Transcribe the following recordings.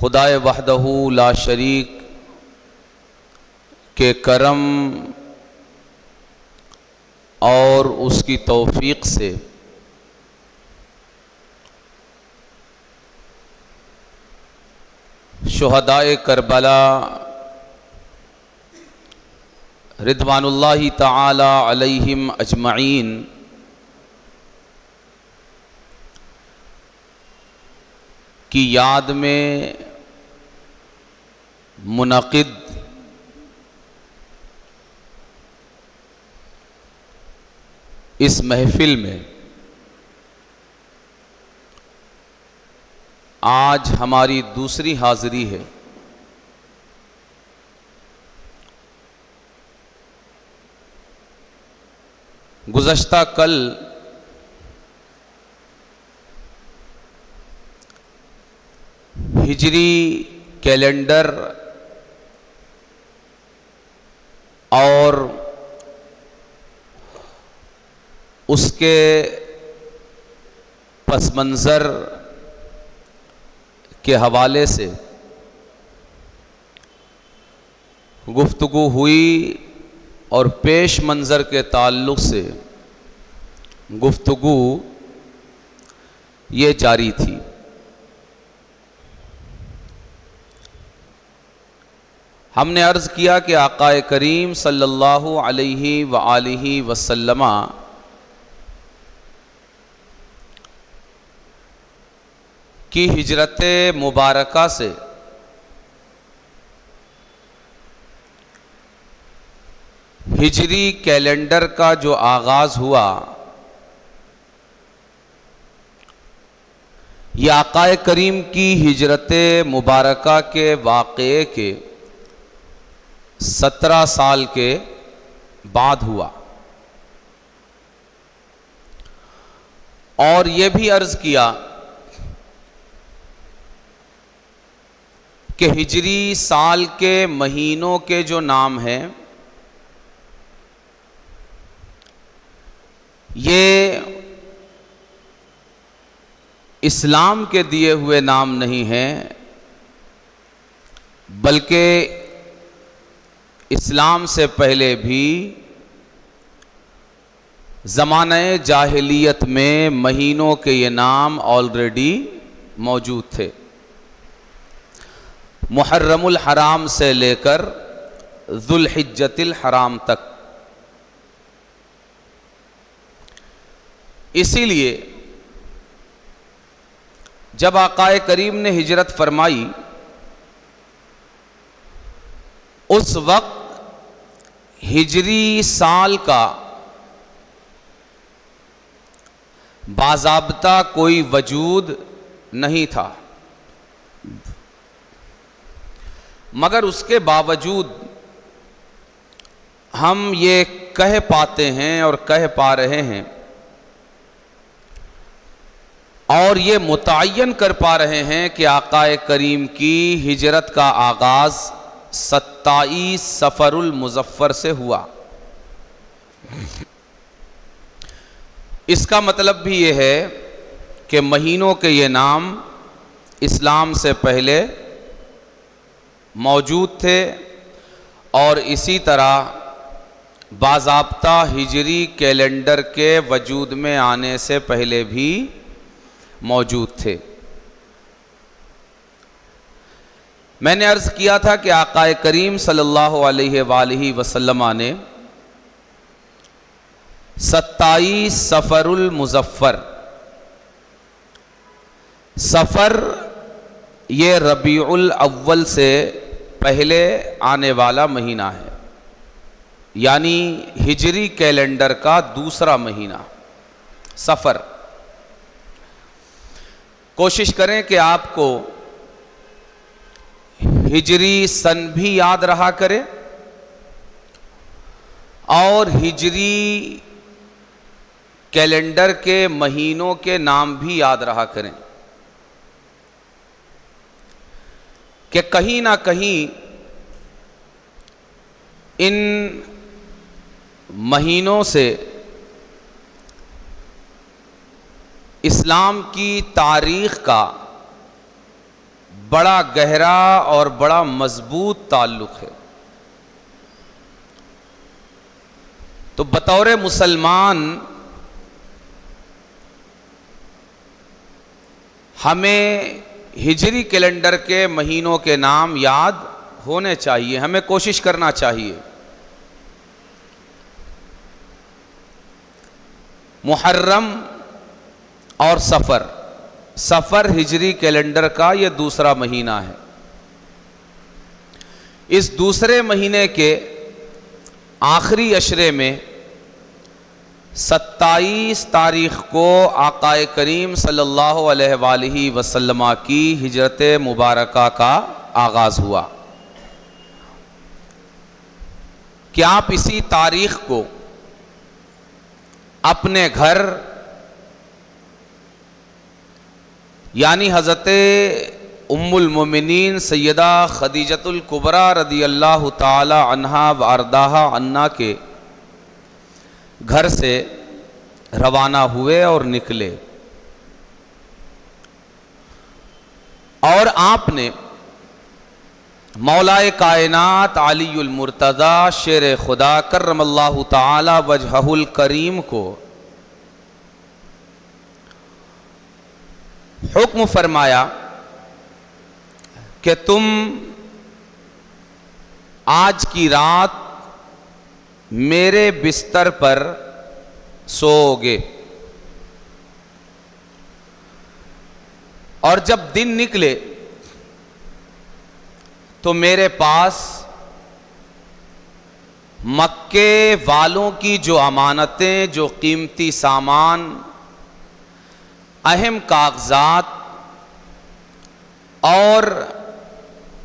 खुदाए वहदहू ला शरीक के करम और उसकी तौफीक से शुहदाए करबला रिदवानुल्लाहि ताला अलैहिम अजमईन की याद में मुनक़िद इस महफिल में आज हमारी दूसरी हाज़िरी है। गुज़श्ता कल हिजरी कैलेंडर और उसके पस मंज़र के हवाले से गुफ्तगू हुई और पेश मंज़र के ताल्लुक़ से गुफ्तगू ये जारी थी। हमने अर्ज़ किया कि आक़ाए करीम सल्लल्लाहु अलैहि व आलिहि वसल्लमा की हिजरत मुबारका से हिजरी कैलेंडर का जो आगाज़ हुआ, यह आक़ाए करीम की हिजरत मुबारका के वाक़े के 17 साल के बाद हुआ। और ये भी अर्ज़ किया कि हिजरी साल के महीनों के जो नाम हैं, ये इस्लाम के दिए हुए नाम नहीं हैं, बल्कि इस्लाम से पहले भी ज़माने जाहिलियत में महीनों के ये नाम ऑलरेडी मौजूद थे। मुहर्रमुल हराम से लेकर ज़ुल्हिज्जतिल हराम तक। इसीलिए जब आक़ाए करीम ने हिजरत फरमाई, उस वक्त हिजरी साल का बाज़ाब्ता कोई वजूद नहीं था, मगर उसके बावजूद हम ये कह पाते हैं और कह पा रहे हैं और ये मुतय्यन कर पा रहे हैं कि आक़ाए करीम की हिजरत का आगाज़ 27 सफ़रुल मुज़फ़्फ़र से हुआ। इसका मतलब भी ये है कि महीनों के ये नाम इस्लाम से पहले मौजूद थे और इसी तरह बाज़ाब्ता हिजरी कैलेंडर के वजूद में आने से पहले भी मौजूद थे। मैंने अर्ज़ किया था कि आक़ाए करीम सल्लल्लाहु अलैहि वसल्लम ने 27 सफ़रुल मुज़फ़्फ़र, सफ़र ये रबीउल अव्वल से पहले आने वाला महीना है, यानी हिजरी कैलेंडर का दूसरा महीना सफ़र। कोशिश करें कि आपको हिजरी सन भी याद रहा करे और हिजरी कैलेंडर के महीनों के नाम भी याद रहा करें, कि कहीं ना कहीं इन महीनों से इस्लाम की तारीख़ का बड़ा गहरा और बड़ा मजबूत ताल्लुक है। तो बतौर मुसलमान हमें हिजरी कैलेंडर के महीनों के नाम याद होने चाहिए, हमें कोशिश करना चाहिए। मुहर्रम और सफ़र, सफ़र हिजरी कैलेंडर का ये दूसरा महीना है। इस दूसरे महीने के आखिरी अशरे में 27 तारीख को आक़ाए करीम सल्लल्लाहु अलैहि वसल्लम की हिजरत मुबारका का आगाज़ हुआ। क्या आप इसी तारीख को अपने घर यानी हज़रत उम्मुल मोमिनीन सैयदा खदीजतुल कुबरा रदी अल्लाह ताला अन्हा व अर्दाहा अन्ना के घर से रवाना हुए और निकले, और आपने मौलाए कायनात अलीउल मुर्तज़ा शेर खुदा कर्रमल्लाहु ताला वजहुल करीम को हुक्म फरमाया कि तुम आज की रात मेरे बिस्तर पर सोओगे, और जब दिन निकले तो मेरे पास मक्के वालों की जो अमानतें, जो कीमती सामान, अहम कागजात और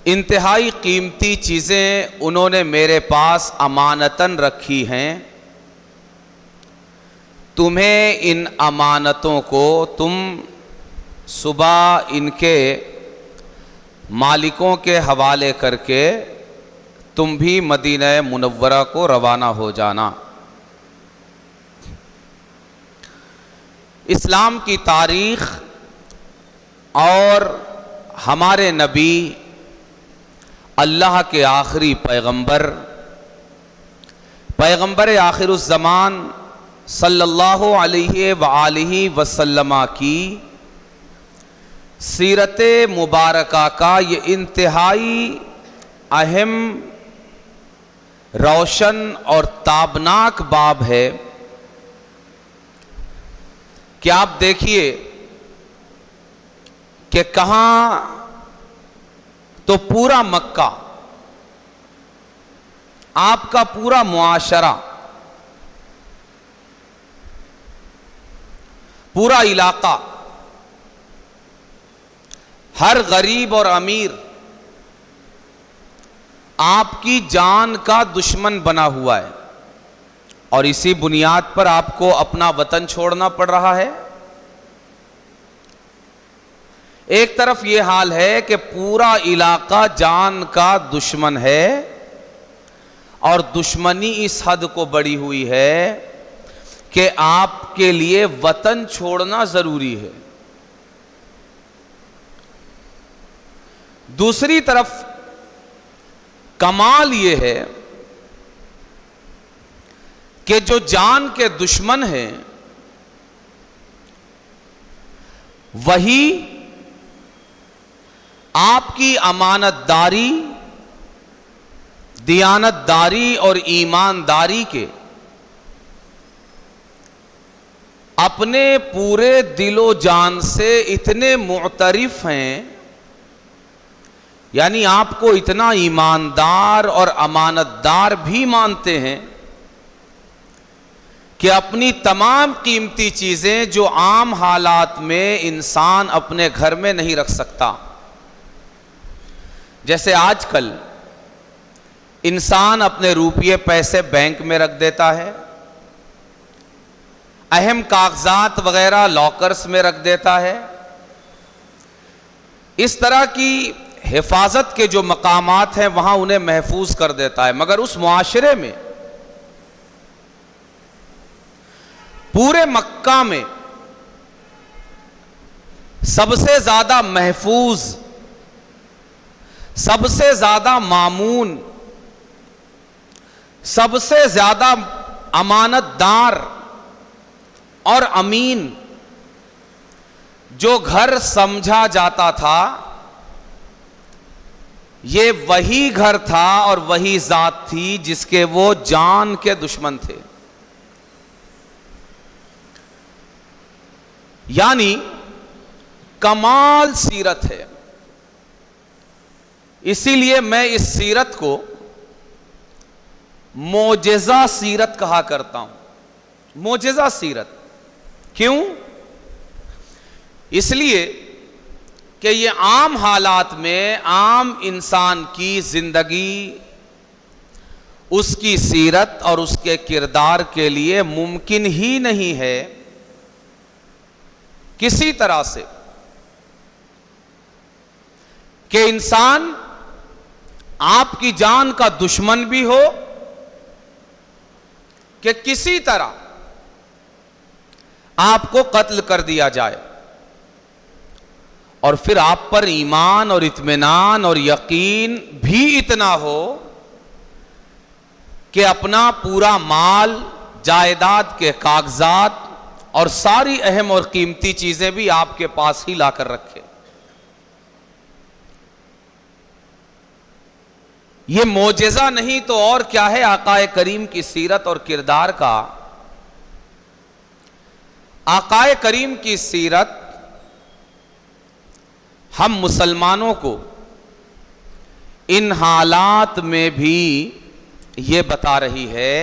इंतहाई कीमती चीज़ें उन्होंने मेरे पास अमानतन रखी हैं। तुम्हें इन अमानतों को तुम सुबह इनके मालिकों के हवाले करके तुम भी मदीना मुनव्वरा को रवाना हो जाना। इस्लाम की तारीख़ और हमारे नबी अल्लाह के आखिरी पैगंबर आखिरुज़्ज़मान सल्लल्लाहु अलैहि वसल्लम की सीरत मुबारका का ये इंतहाई अहम, रोशन और ताबनाक बाब है कि आप देखिए कि कहाँ तो पूरा मक्का, आपका पूरा मुआशरा, पूरा इलाका, हर गरीब और अमीर आपकी जान का दुश्मन बना हुआ है, और इसी बुनियाद पर आपको अपना वतन छोड़ना पड़ रहा है। एक तरफ ये हाल है कि पूरा इलाका जान का दुश्मन है, और दुश्मनी इस हद को बढ़ी हुई है कि आपके लिए वतन छोड़ना जरूरी है। दूसरी तरफ कमाल ये है कि जो जान के दुश्मन हैं वही आपकी अमानतदारी, दियानतदारी और ईमानदारी के अपने पूरे दिलो जान से इतने मुअतरिफ हैं, यानी आपको इतना ईमानदार और अमानतदार भी मानते हैं कि अपनी तमाम कीमती चीज़ें जो आम हालात में इंसान अपने घर में नहीं रख सकता, जैसे आजकल इंसान अपने रुपये पैसे बैंक में रख देता है, अहम कागजात वगैरह लॉकर्स में रख देता है, इस तरह की हिफाजत के जो मकामात हैं वहां उन्हें महफूज कर देता है। मगर उस मुआशरे में पूरे मक्का में सबसे ज्यादा महफूज सबसे ज्यादा मामून, सबसे ज्यादा अमानतदार और अमीन जो घर समझा जाता था, ये वही घर था और वही जात थी जिसके वो जान के दुश्मन थे। यानी कमाल सीरत है। इसीलिए मैं इस सीरत को मोजेजा सीरत कहा करता हूं। मोजेजा सीरत क्यों? इसलिए कि ये आम हालात में आम इंसान की जिंदगी, उसकी सीरत और उसके किरदार के लिए मुमकिन ही नहीं है किसी तरह से कि इंसान आपकी जान का दुश्मन भी हो, कि किसी तरह आपको कत्ल कर दिया जाए और फिर आप पर ईमान और इत्मीनान और यकीन भी इतना हो कि अपना पूरा माल, जायदाद के कागजात और सारी अहम और कीमती चीजें भी आपके पास ही लाकर रखे। ये मोजेजा नहीं तो और क्या है आकाए करीम की सीरत और किरदार का। आकाए करीम की सीरत हम मुसलमानों को इन हालात में भी ये बता रही है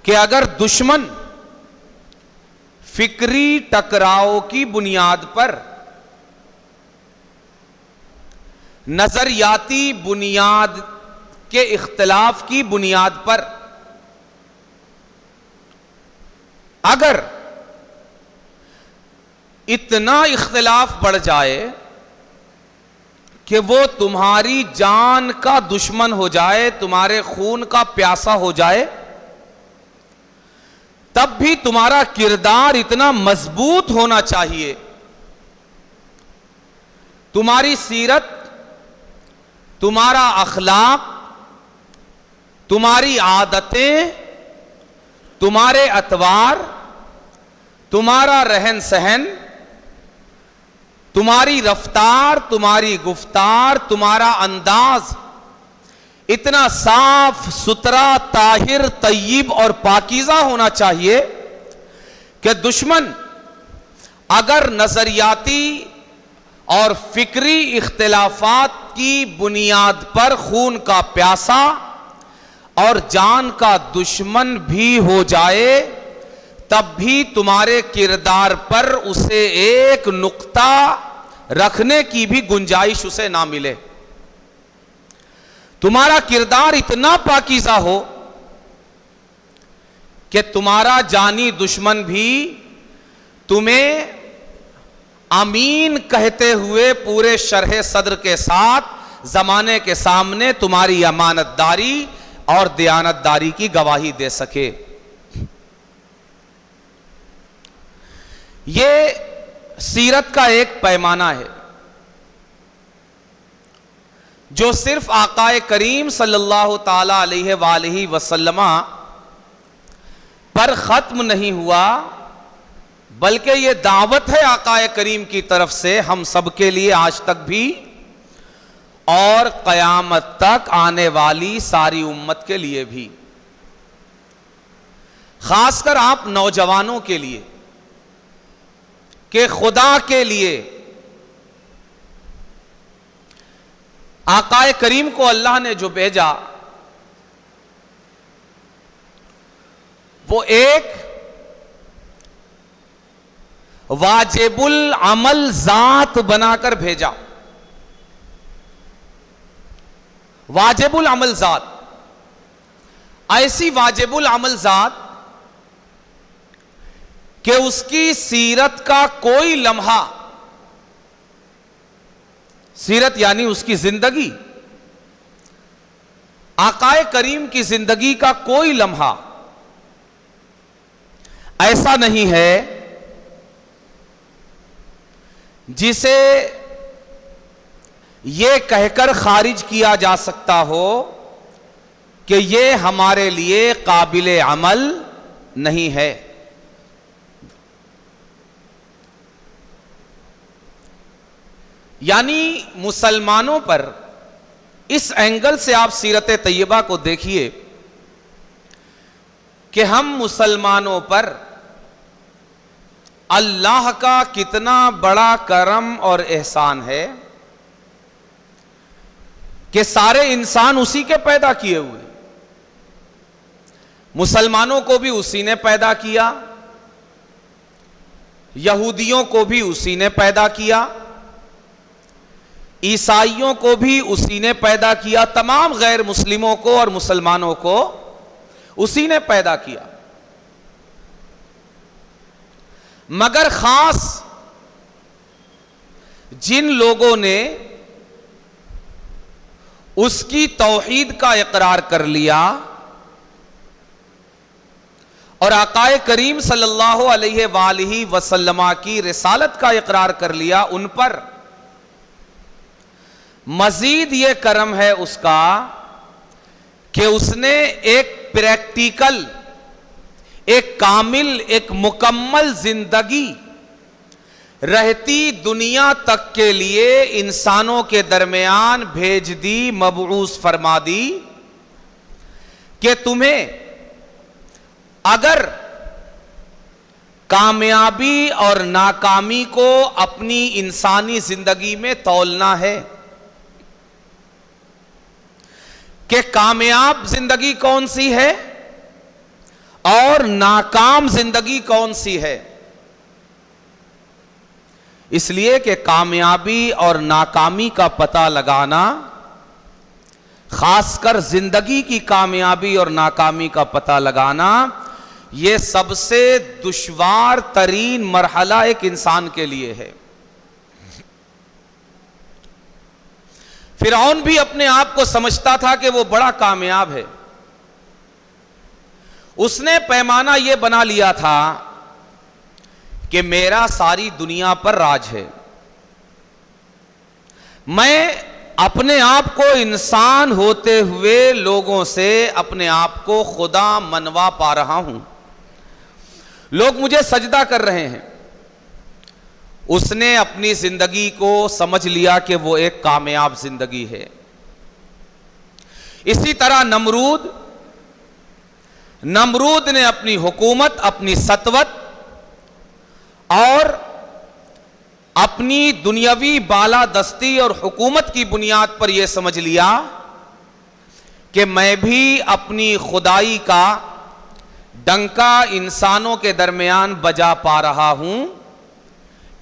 कि अगर दुश्मन फिक्री टकराव की बुनियाद पर, नजरियाती बुनियाद के इख्तिलाफ की बुनियाद पर अगर इतना इख्तिलाफ बढ़ जाए कि वो तुम्हारी जान का दुश्मन हो जाए, तुम्हारे खून का प्यासा हो जाए, तब भी तुम्हारा किरदार इतना मजबूत होना चाहिए, तुम्हारी सीरत, तुम्हारा अखलाक, तुम्हारी आदतें, तुम्हारे अतवार, तुम्हारा रहन सहन, तुम्हारी रफ्तार, तुम्हारी गुफ्तार, तुम्हारा अंदाज इतना साफ सुथरा, ताहिर, तय्यब और पाकीज़ा होना चाहिए कि दुश्मन अगर नजरियाती और फिक्री इख्तिलाफात की बुनियाद पर खून का प्यासा और जान का दुश्मन भी हो जाए, तब भी तुम्हारे किरदार पर उसे एक नुक्ता रखने की भी गुंजाइश उसे ना मिले। तुम्हारा किरदार इतना पाकीज़ा हो कि तुम्हारा जानी दुश्मन भी तुम्हें अमीन कहते हुए पूरे शरह सद्र के साथ जमाने के सामने तुम्हारी अमानतदारी और दयानतदारी की गवाही दे सके। ये सीरत का एक पैमाना है जो सिर्फ आकाए करीम सल्लल्लाहु ताला अलैहि वसल्लमा पर खत्म नहीं हुआ, बल्कि ये दावत है आकाए करीम की तरफ से हम सबके लिए आज तक भी और क़यामत तक आने वाली सारी उम्मत के लिए भी, खासकर आप नौजवानों के लिए, कि खुदा के लिए आकाए करीम को अल्लाह ने जो भेजा वो एक वाजिबुल अमल जात बनाकर भेजा। वाजिबुल अमल जात, ऐसी वाजिबुल अमल जात कि उसकी सीरत का कोई लम्हा, सीरत यानी उसकी जिंदगी, आकाए करीम की जिंदगी का कोई लम्हा ऐसा नहीं है जिसे ये कहकर खारिज किया जा सकता हो कि ये हमारे लिए काबिल अमल नहीं है। यानी मुसलमानों पर इस एंगल से आप सीरत तैयबा को देखिए कि हम मुसलमानों पर अल्लाह का कितना बड़ा करम और एहसान है कि सारे इंसान उसी के पैदा किए हुए। मुसलमानों को भी उसी ने पैदा किया, यहूदियों को भी उसी ने पैदा किया, ईसाइयों को भी उसी ने पैदा किया, तमाम गैर मुस्लिमों को और मुसलमानों को उसी ने पैदा किया। मगर खास जिन लोगों ने उसकी तौहीद का इकरार कर लिया और आकाए करीम सल्लल्लाहु अलैहि वसल्लम की रिसालत का इकरार कर लिया, उन पर मजीद ये करम है उसका कि उसने एक प्रैक्टिकल, एक कामिल, एक मुकम्मल जिंदगी रहती दुनिया तक के लिए इंसानों के दरमियान भेज दी, मबऊस फरमा दी कि तुम्हें अगर कामयाबी और नाकामी को अपनी इंसानी जिंदगी में तौलना है कि कामयाब जिंदगी कौन सी है और नाकाम जिंदगी कौन सी है, इसलिए कि कामयाबी और नाकामी का पता लगाना, खासकर जिंदगी की कामयाबी और नाकामी का पता लगाना, यह सबसे दुश्वार तरीन मरहला एक इंसान के लिए है। फिरौन भी अपने आप को समझता था कि वो बड़ा कामयाब है। उसने पैमाना यह बना लिया था कि मेरा सारी दुनिया पर राज है, मैं अपने आप को इंसान होते हुए लोगों से अपने आप को खुदा मनवा पा रहा हूं, लोग मुझे सजदा कर रहे हैं। उसने अपनी जिंदगी को समझ लिया कि वो एक कामयाब जिंदगी है। इसी तरह नमरूद ने अपनी हुकूमत, अपनी सतवत और अपनी दुनियावी बालादस्ती और हुकूमत की बुनियाद पर यह समझ लिया कि मैं भी अपनी खुदाई का डंका इंसानों के दरमियान बजा पा रहा हूं,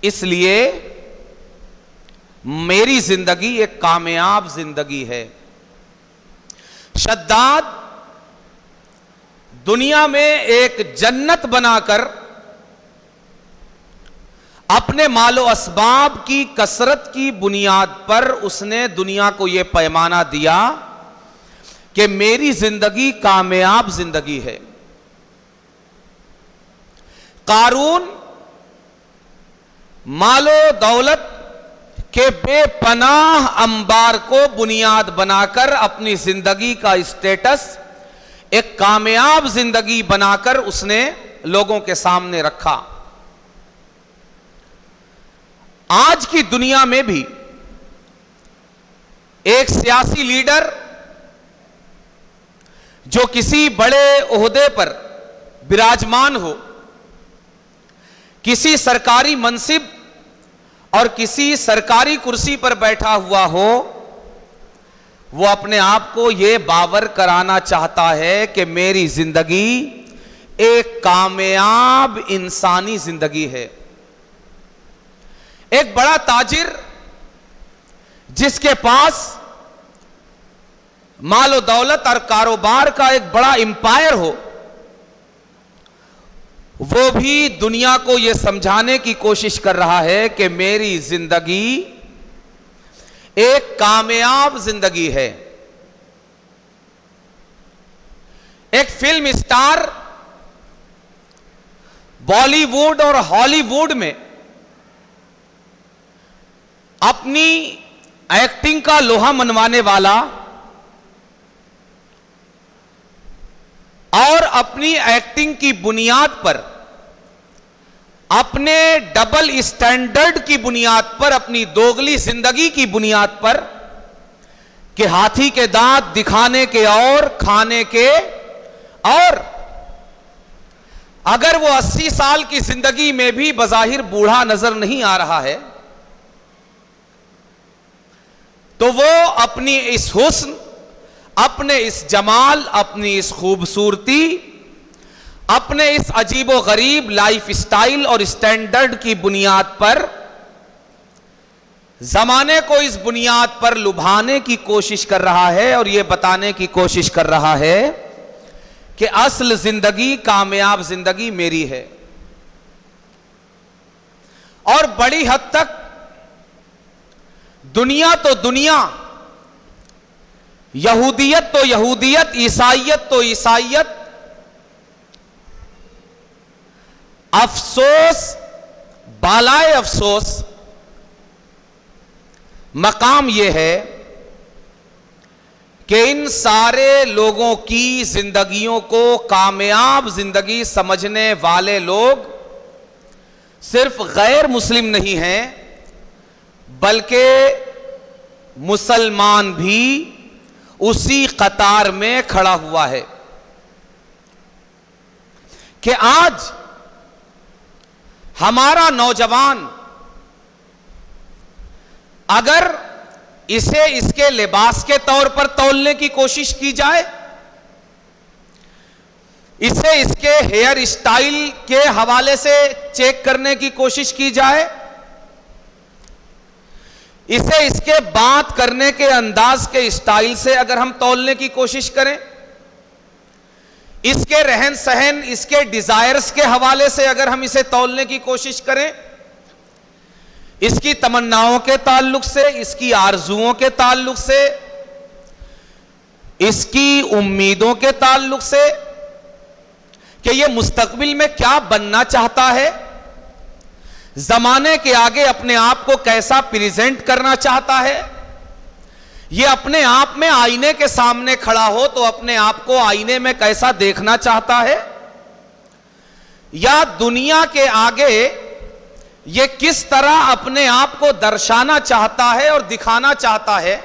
इसलिए मेरी जिंदगी एक कामयाब जिंदगी है। शद्दाद दुनिया में एक जन्नत बनाकर अपने मालो असबाब की कसरत की बुनियाद पर उसने दुनिया को यह पैमाना दिया कि मेरी जिंदगी कामयाब जिंदगी है। कारून मालो दौलत के बेपनाह अंबार को बुनियाद बनाकर अपनी जिंदगी का स्टेटस एक कामयाब जिंदगी बनाकर उसने लोगों के सामने रखा। आज की दुनिया में भी एक सियासी लीडर जो किसी बड़े ओहदे पर विराजमान हो, किसी सरकारी मनसिब और किसी सरकारी कुर्सी पर बैठा हुआ हो, वो अपने आप को यह बावर कराना चाहता है कि मेरी जिंदगी एक कामयाब इंसानी जिंदगी है। एक बड़ा ताजिर जिसके पास मालो दौलत और कारोबार का एक बड़ा एम्पायर हो, वो भी दुनिया को यह समझाने की कोशिश कर रहा है कि मेरी जिंदगी एक कामयाब जिंदगी है। एक फिल्म स्टार बॉलीवुड और हॉलीवुड में अपनी एक्टिंग का लोहा मनवाने वाला और अपनी एक्टिंग की बुनियाद पर, अपने डबल स्टैंडर्ड की बुनियाद पर, अपनी दोगली जिंदगी की बुनियाद पर कि हाथी के दांत दिखाने के और खाने के और, अगर वो 80 साल की जिंदगी में भी बज़ाहिर बूढ़ा नजर नहीं आ रहा है, तो वो अपनी इस हुस्न, अपने इस जमाल, अपनी इस खूबसूरती, अपने इस अजीबो गरीब लाइफ स्टाइल और स्टैंडर्ड की बुनियाद पर जमाने को इस बुनियाद पर लुभाने की कोशिश कर रहा है और यह बताने की कोशिश कर रहा है कि असल जिंदगी, कामयाब जिंदगी मेरी है। और बड़ी हद तक दुनिया तो दुनिया, यहूदियत तो यहूदियत, ईसाइयत तो ईसाइयत, अफसोस बालाए अफसोस मकाम यह है कि इन सारे लोगों की जिंदगियों को कामयाब जिंदगी समझने वाले लोग सिर्फ गैर मुस्लिम नहीं हैं, बल्कि मुसलमान भी उसी कतार में खड़ा हुआ है कि आज हमारा नौजवान अगर इसे इसके लिबास के तौर पर तौलने की कोशिश की जाए, इसे इसके हेयर स्टाइल के हवाले से चेक करने की कोशिश की जाए, इसे इसके बात करने के अंदाज के स्टाइल से अगर हम तौलने की कोशिश करें, इसके रहन सहन, इसके डिजायर्स के हवाले से अगर हम इसे तौलने की कोशिश करें, इसकी तमन्नाओं के ताल्लुक से, इसकी आरजुओं के ताल्लुक से, इसकी उम्मीदों के ताल्लुक से कि यह मुस्तकबिल में क्या बनना चाहता है, जमाने के आगे अपने आप को कैसा प्रेजेंट करना चाहता है, यह अपने आप में आईने के सामने खड़ा हो तो अपने आप को आईने में कैसा देखना चाहता है, या दुनिया के आगे ये किस तरह अपने आप को दर्शाना चाहता है और दिखाना चाहता है।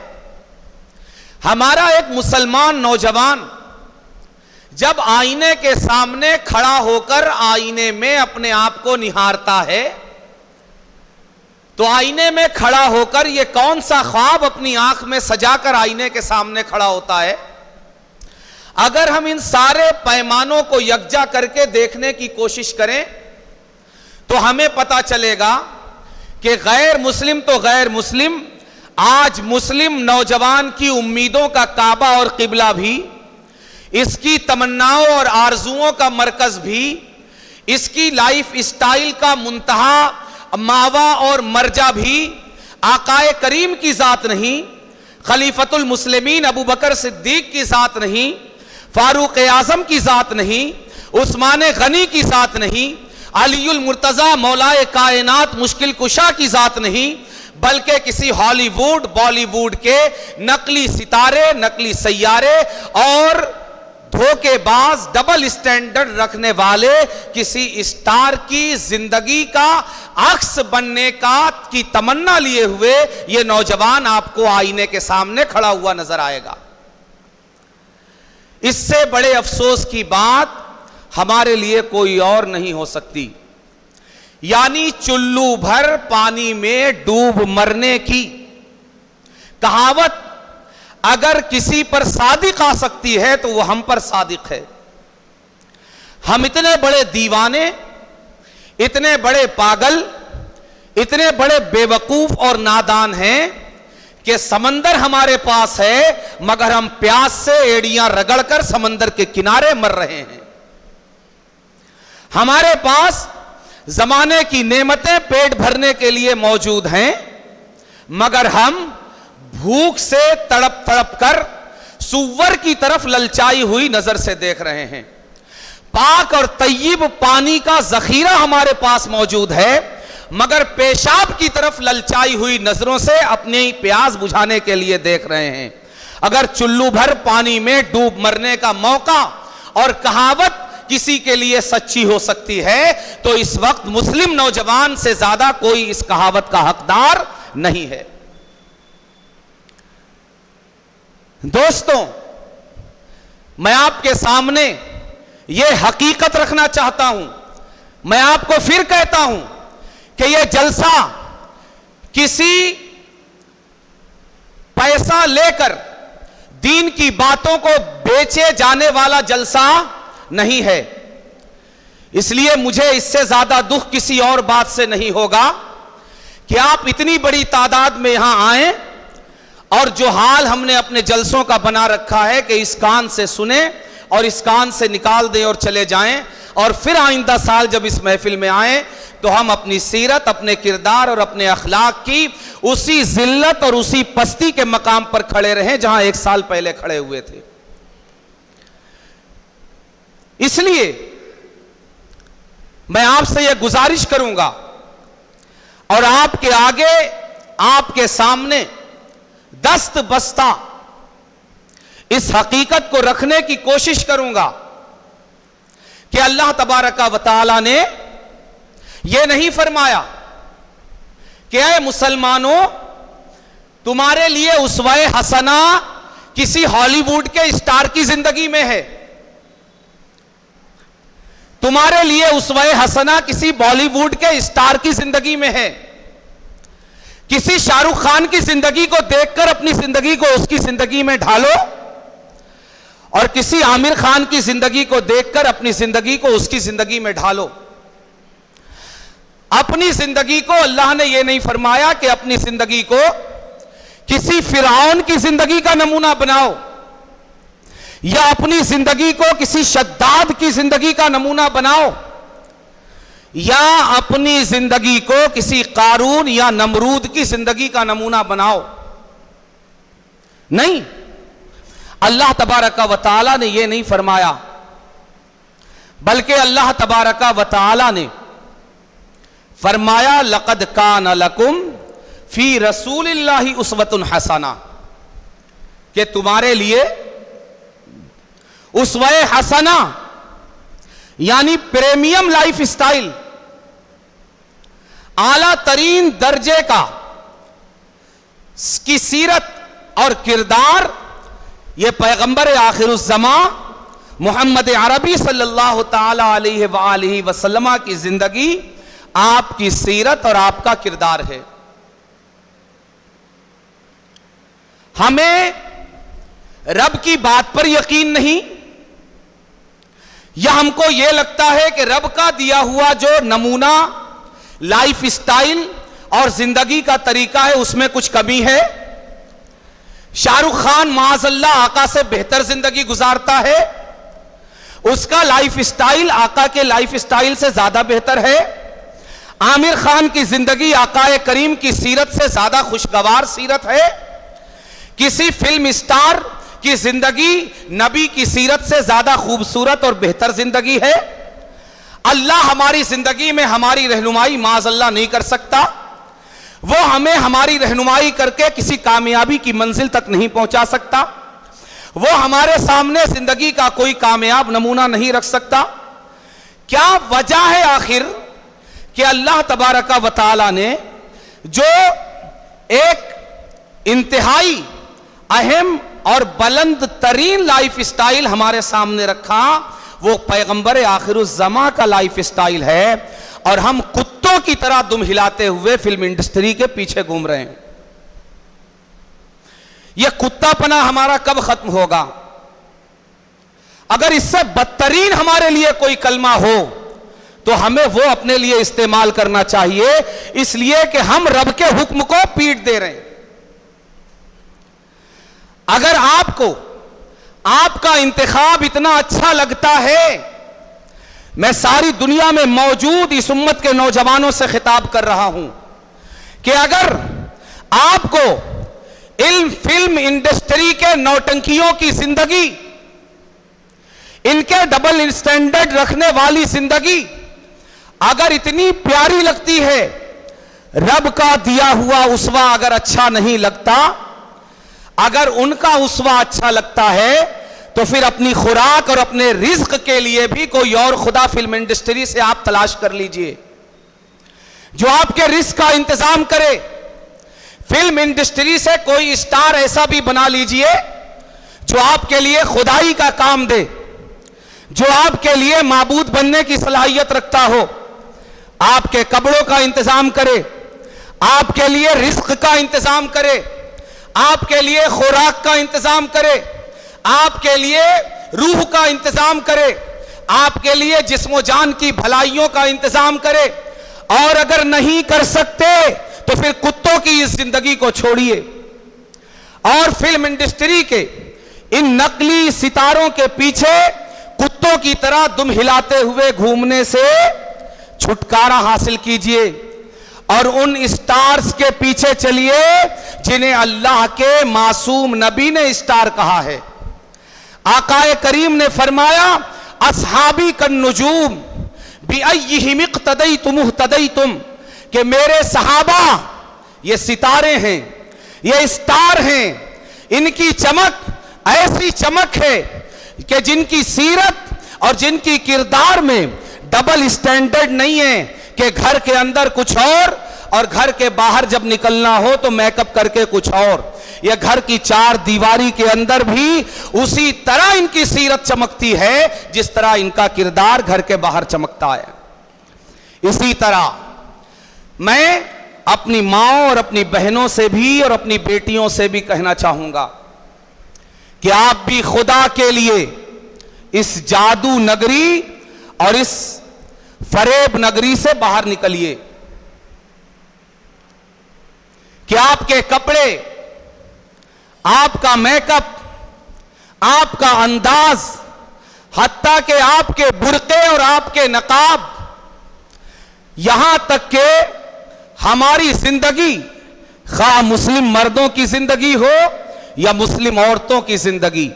हमारा एक मुसलमान नौजवान जब आईने के सामने खड़ा होकर आईने में अपने आप को निहारता है, तो आईने में खड़ा होकर ये कौन सा ख्वाब अपनी आंख में सजाकर आईने के सामने खड़ा होता है। अगर हम इन सारे पैमानों को यकजा करके देखने की कोशिश करें तो हमें पता चलेगा कि गैर मुस्लिम तो गैर मुस्लिम, आज मुस्लिम नौजवान की उम्मीदों का काबा और किबला भी, इसकी तमन्नाओं और आरजुओं का मरकज भी, इसकी लाइफ स्टाइल का मुंतहा मावा और मर्जा भी आकाए करीम की जात नहीं, खलीफतुल मुस्लिमीन अबू बकर सिद्दीक की जात नहीं, फारूक आजम की जात नहीं, उस्मान गनी की जात नहीं, अलीउल मुर्तजा मौलाए कायनात मुश्किल कुशा की जात नहीं, बल्कि किसी हॉलीवुड बॉलीवुड के नकली सितारे, नकली सैयारे और धोखेबाज डबल स्टैंडर्ड रखने वाले किसी स्टार की जिंदगी का अक्स बनने का की तमन्ना लिए हुए यह नौजवान आपको आईने के सामने खड़ा हुआ नजर आएगा। इससे बड़े अफसोस की बात हमारे लिए कोई और नहीं हो सकती, यानी चुल्लू भर पानी में डूब मरने की कहावत अगर किसी पर सादिक आ सकती है तो वो हम पर सादिक है। हम इतने बड़े दीवाने, इतने बड़े पागल, इतने बड़े बेवकूफ और नादान हैं कि समंदर हमारे पास है मगर हम प्यास से एड़ियां रगड़कर समंदर के किनारे मर रहे हैं। हमारे पास जमाने की नेमतें पेट भरने के लिए मौजूद हैं, मगर हम भूख से तड़प तड़प कर सुअर की तरफ ललचाई हुई नजर से देख रहे हैं। पाक और तय्यब पानी का जखीरा हमारे पास मौजूद है, मगर पेशाब की तरफ ललचाई हुई नजरों से अपनी प्यास बुझाने के लिए देख रहे हैं। अगर चुल्लू भर पानी में डूब मरने का मौका और कहावत किसी के लिए सच्ची हो सकती है, तो इस वक्त मुस्लिम नौजवान से ज्यादा कोई इस कहावत का हकदार नहीं है। दोस्तों, मैं आपके सामने यह हकीकत रखना चाहता हूं, मैं आपको फिर कहता हूं कि यह जलसा किसी पैसा लेकर दीन की बातों को बेचे जाने वाला जलसा नहीं है। इसलिए मुझे इससे ज्यादा दुख किसी और बात से नहीं होगा कि आप इतनी बड़ी तादाद में यहां आए और जो हाल हमने अपने जलसों का बना रखा है कि इस कान से सुने और इस कान से निकाल दें और चले जाएं, और फिर आइंदा साल जब इस महफिल में आए तो हम अपनी सीरत, अपने किरदार और अपने अखलाक की उसी जिल्लत और उसी पस्ती के मकाम पर खड़े रहें जहां एक साल पहले खड़े हुए थे। इसलिए मैं आपसे यह गुजारिश करूंगा और आपके आगे, आपके सामने दस्त बस्ता इस हकीकत को रखने की कोशिश करूंगा कि अल्लाह तबारका व तआला ने यह नहीं फरमाया कि ऐ मुसलमानों, तुम्हारे लिए उसवाए हसना किसी हॉलीवुड के स्टार की जिंदगी में है, तुम्हारे लिए उसवाए हसना किसी बॉलीवुड के स्टार की जिंदगी में है। किसी शाहरुख खान की जिंदगी को देखकर अपनी जिंदगी को उसकी जिंदगी में ढालो और किसी आमिर खान की जिंदगी को देखकर अपनी जिंदगी को उसकी जिंदगी में ढालो। अपनी जिंदगी को अल्लाह ने यह नहीं फरमाया कि अपनी जिंदगी को किसी फिरौन की जिंदगी का नमूना बनाओ या अपनी जिंदगी को किसी शद्दाद की जिंदगी का नमूना बनाओ या अपनी जिंदगी को किसी कारून या नमरूद की जिंदगी का नमूना बनाओ। नहीं, अल्लाह तबारका व तआला ने यह नहीं फरमाया, बल्कि अल्लाह तबारका व तआला ने फरमाया लक़द कान लकुम फी रसूलिल्लाहि उस्वतुन हसना, कि तुम्हारे लिए उस्वे हसना यानी प्रीमियम लाइफ स्टाइल, आला तरीन दर्जे का की सीरत और किरदार, यह पैगंबर आखिरुज़्ज़मा मोहम्मद अरबी सल्लल्लाहु ताला अलैहि वसल्लम की जिंदगी, आपकी सीरत और आपका किरदार है। हमें रब की बात पर यकीन नहीं, या हमको यह लगता है कि रब का दिया हुआ जो नमूना लाइफ स्टाइल और जिंदगी का तरीका है उसमें कुछ कमी है। शाहरुख खान माज़अल्लाह आका से बेहतर जिंदगी गुजारता है, उसका लाइफ स्टाइल आका के लाइफ स्टाइल से ज्यादा बेहतर है। आमिर खान की जिंदगी आकाए करीम की सीरत से ज्यादा खुशगवार सीरत है। किसी फिल्म स्टार की जिंदगी नबी की सीरत से ज्यादा खूबसूरत और बेहतर जिंदगी है। अल्लाह हमारी जिंदगी में हमारी रहनुमाई माज़अल्लाह नहीं कर सकता, वो हमें हमारी रहनुमाई करके किसी कामयाबी की मंजिल तक नहीं पहुंचा सकता, वो हमारे सामने जिंदगी का कोई कामयाब नमूना नहीं रख सकता। क्या वजह है आखिर कि अल्लाह तबारका व तआला ने जो एक इंतहाई अहम और बुलंद तरीन लाइफ स्टाइल हमारे सामने रखा, वो पैगंबर आखिरुज़्ज़मा का लाइफ स्टाइल है, और हम कुत्तों की तरह दुम हिलाते हुए फिल्म इंडस्ट्री के पीछे घूम रहे हैं। यह कुत्तापना हमारा कब खत्म होगा? अगर इससे बदतरीन हमारे लिए कोई कलमा हो तो हमें वो अपने लिए इस्तेमाल करना चाहिए, इसलिए कि हम रब के हुक्म को पीट दे रहे हैं। अगर आपको आपका इंतखाब इतना अच्छा लगता है, मैं सारी दुनिया में मौजूद इस उम्मत के नौजवानों से खिताब कर रहा हूं कि अगर आपको इल्म फिल्म इंडस्ट्री के नौटंकियों की जिंदगी, इनके डबल स्टैंडर्ड रखने वाली जिंदगी अगर इतनी प्यारी लगती है रब का दिया हुआ उस्वा अगर अच्छा नहीं लगता, अगर उनका उस्वा अच्छा लगता है, तो फिर अपनी खुराक और अपने रिज्क के लिए भी कोई और खुदा फिल्म इंडस्ट्री से आप तलाश कर लीजिए जो आपके रिस्क का इंतजाम करे। फिल्म इंडस्ट्री से कोई स्टार ऐसा भी बना लीजिए जो आपके लिए खुदाई का काम दे, जो आपके लिए माबूद बनने की सलाहियत रखता हो, आपके कपड़ों का इंतजाम करे, आपके लिए रिस्क का इंतजाम करे, आपके लिए खुराक का इंतजाम करे, आपके लिए रूह का इंतजाम करे, आपके लिए जिस्मो जान की भलाइयों का इंतजाम करे। और अगर नहीं कर सकते तो फिर कुत्तों की इस जिंदगी को छोड़िए और फिल्म इंडस्ट्री के इन नकली सितारों के पीछे कुत्तों की तरह दुम हिलाते हुए घूमने से छुटकारा हासिल कीजिए और उन स्टार्स के पीछे चलिए जिन्हें अल्लाह के मासूम नबी ने स्टार कहा है। आकाए करीम ने फरमाया, अस्हाबी कन नुजूम बिअय्यिहिम इक्तदैतुम इह्तदैतुम, कि मेरे सहाबा ये सितारे हैं, ये स्टार हैं, इनकी चमक ऐसी चमक है कि जिनकी सीरत और जिनकी किरदार में डबल स्टैंडर्ड नहीं है कि घर के अंदर कुछ और घर के बाहर जब निकलना हो तो मेकअप करके कुछ और। यह घर की चार दीवारी के अंदर भी उसी तरह इनकी सीरत चमकती है जिस तरह इनका किरदार घर के बाहर चमकता है। इसी तरह मैं अपनी माँ और अपनी बहनों से भी और अपनी बेटियों से भी कहना चाहूंगा कि आप भी खुदा के लिए इस जादू नगरी और इस फरेब नगरी से बाहर निकलिए कि आपके कपड़े, आपका मेकअप, आपका अंदाज, हत्ता के आपके बुर्के और आपके नकाब, यहां तक के हमारी जिंदगी, खा मुस्लिम मर्दों की जिंदगी हो या मुस्लिम औरतों की जिंदगी,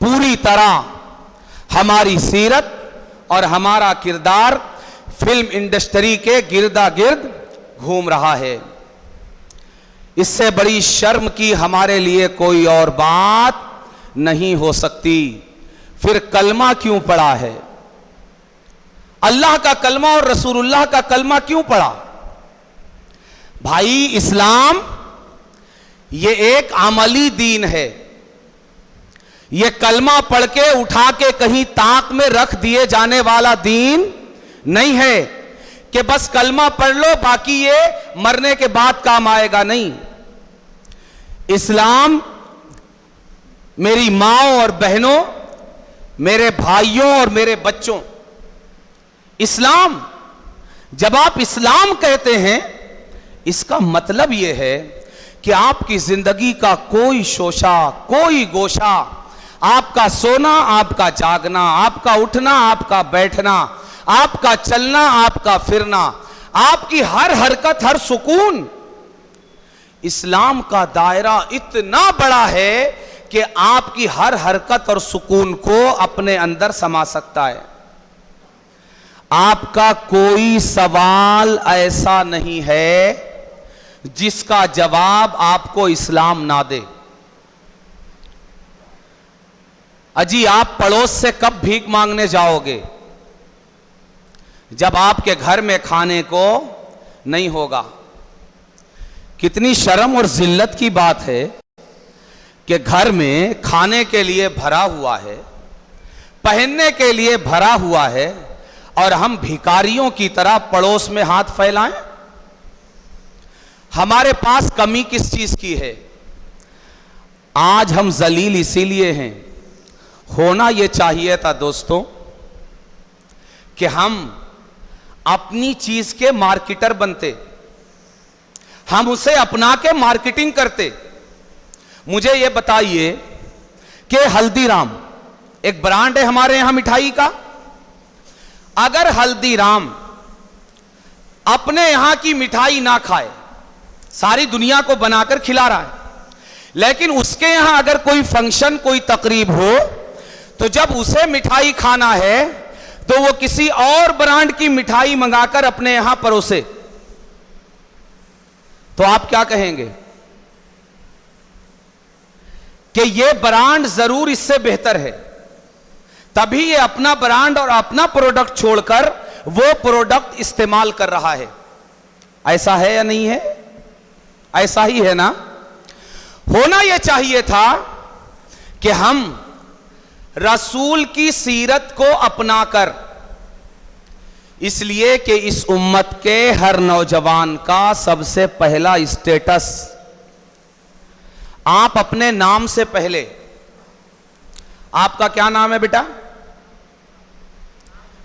पूरी तरह हमारी सीरत और हमारा किरदार फिल्म इंडस्ट्री के गिरदा गिर्द घूम रहा है। इससे बड़ी शर्म की हमारे लिए कोई और बात नहीं हो सकती। फिर कलमा क्यों पड़ा है? अल्लाह का कलमा और रसूलुल्लाह का कलमा क्यों पड़ा? भाई, इस्लाम ये एक अमली दीन है। ये कलमा पढ़ के उठा के कहीं ताक में रख दिए जाने वाला दीन नहीं है कि बस कलमा पढ़ लो बाकी ये मरने के बाद काम आएगा। नहीं, इस्लाम मेरी माओ और बहनों, मेरे भाइयों और मेरे बच्चों, इस्लाम, जब आप इस्लाम कहते हैं इसका मतलब यह है कि आपकी जिंदगी का कोई शोशा, कोई गोशा, आपका सोना, आपका जागना, आपका उठना, आपका बैठना, आपका चलना, आपका फिरना, आपकी हर हरकत, हर सुकून, इस्लाम का दायरा इतना बड़ा है कि आपकी हर हरकत और सुकून को अपने अंदर समा सकता है। आपका कोई सवाल ऐसा नहीं है जिसका जवाब आपको इस्लाम ना दे। अजी, आप पड़ोस से कब भीख मांगने जाओगे? जब आपके घर में खाने को नहीं होगा। कितनी शर्म और जिल्लत की बात है कि घर में खाने के लिए भरा हुआ है, पहनने के लिए भरा हुआ है, और हम भिखारियों की तरह पड़ोस में हाथ फैलाएं। हमारे पास कमी किस चीज की है? आज हम जलील इसीलिए हैं। होना यह चाहिए था दोस्तों कि हम अपनी चीज के मार्केटर बनते, हम उसे अपना के मार्केटिंग करते। मुझे यह बताइए कि हल्दीराम एक ब्रांड है हमारे यहां मिठाई का। अगर हल्दीराम अपने यहां की मिठाई ना खाए, सारी दुनिया को बनाकर खिला रहा है, लेकिन उसके यहां अगर कोई फंक्शन, कोई तकरीब हो, तो जब उसे मिठाई खाना है तो वो किसी और ब्रांड की मिठाई मंगाकर अपने यहां परोसे। तो आप क्या कहेंगे कि ये ब्रांड जरूर इससे बेहतर है, तभी ये अपना ब्रांड और अपना प्रोडक्ट छोड़कर वो प्रोडक्ट इस्तेमाल कर रहा है। ऐसा है या नहीं है? ऐसा ही है ना? होना यह चाहिए था कि हम रसूल की सीरत को अपनाकर, इसलिए कि इस उम्मत के हर नौजवान का सबसे पहला स्टेटस, आप अपने नाम से पहले, आपका क्या नाम है बेटा?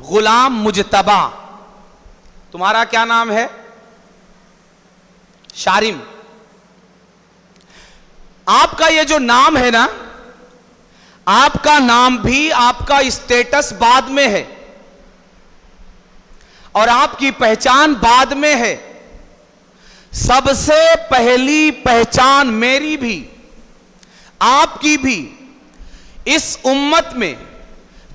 गुलाम मुजतबा। तुम्हारा क्या नाम है? शारिम। आपका ये जो नाम है ना, आपका नाम भी आपका स्टेटस बाद में है और आपकी पहचान बाद में है। सबसे पहली पहचान मेरी भी आपकी भी, इस उम्मत में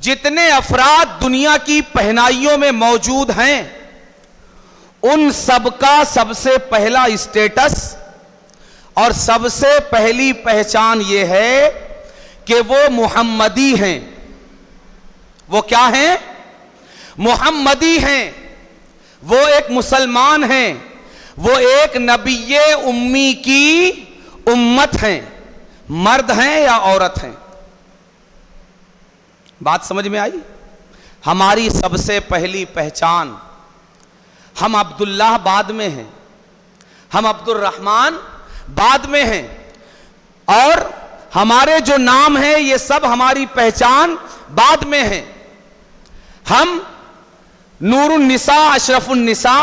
जितने अफराद दुनिया की पहनाइयों में मौजूद हैं, उन सबका सबसे पहला स्टेटस और सबसे पहली पहचान यह है कि वो मुहम्मदी हैं। वो क्या हैं? मुहम्मदी हैं। वो एक मुसलमान हैं। वो एक नबीये उम्मी की उम्मत हैं। मर्द हैं या औरत हैं? बात समझ में आई? हमारी सबसे पहली पहचान, हम अब्दुल्लाह बाद में हैं, हम अब्दुल रहमान बाद में हैं, और हमारे जो नाम हैं ये सब हमारी पहचान बाद में है। हम नूरुन निसा, अशरफुन निसा,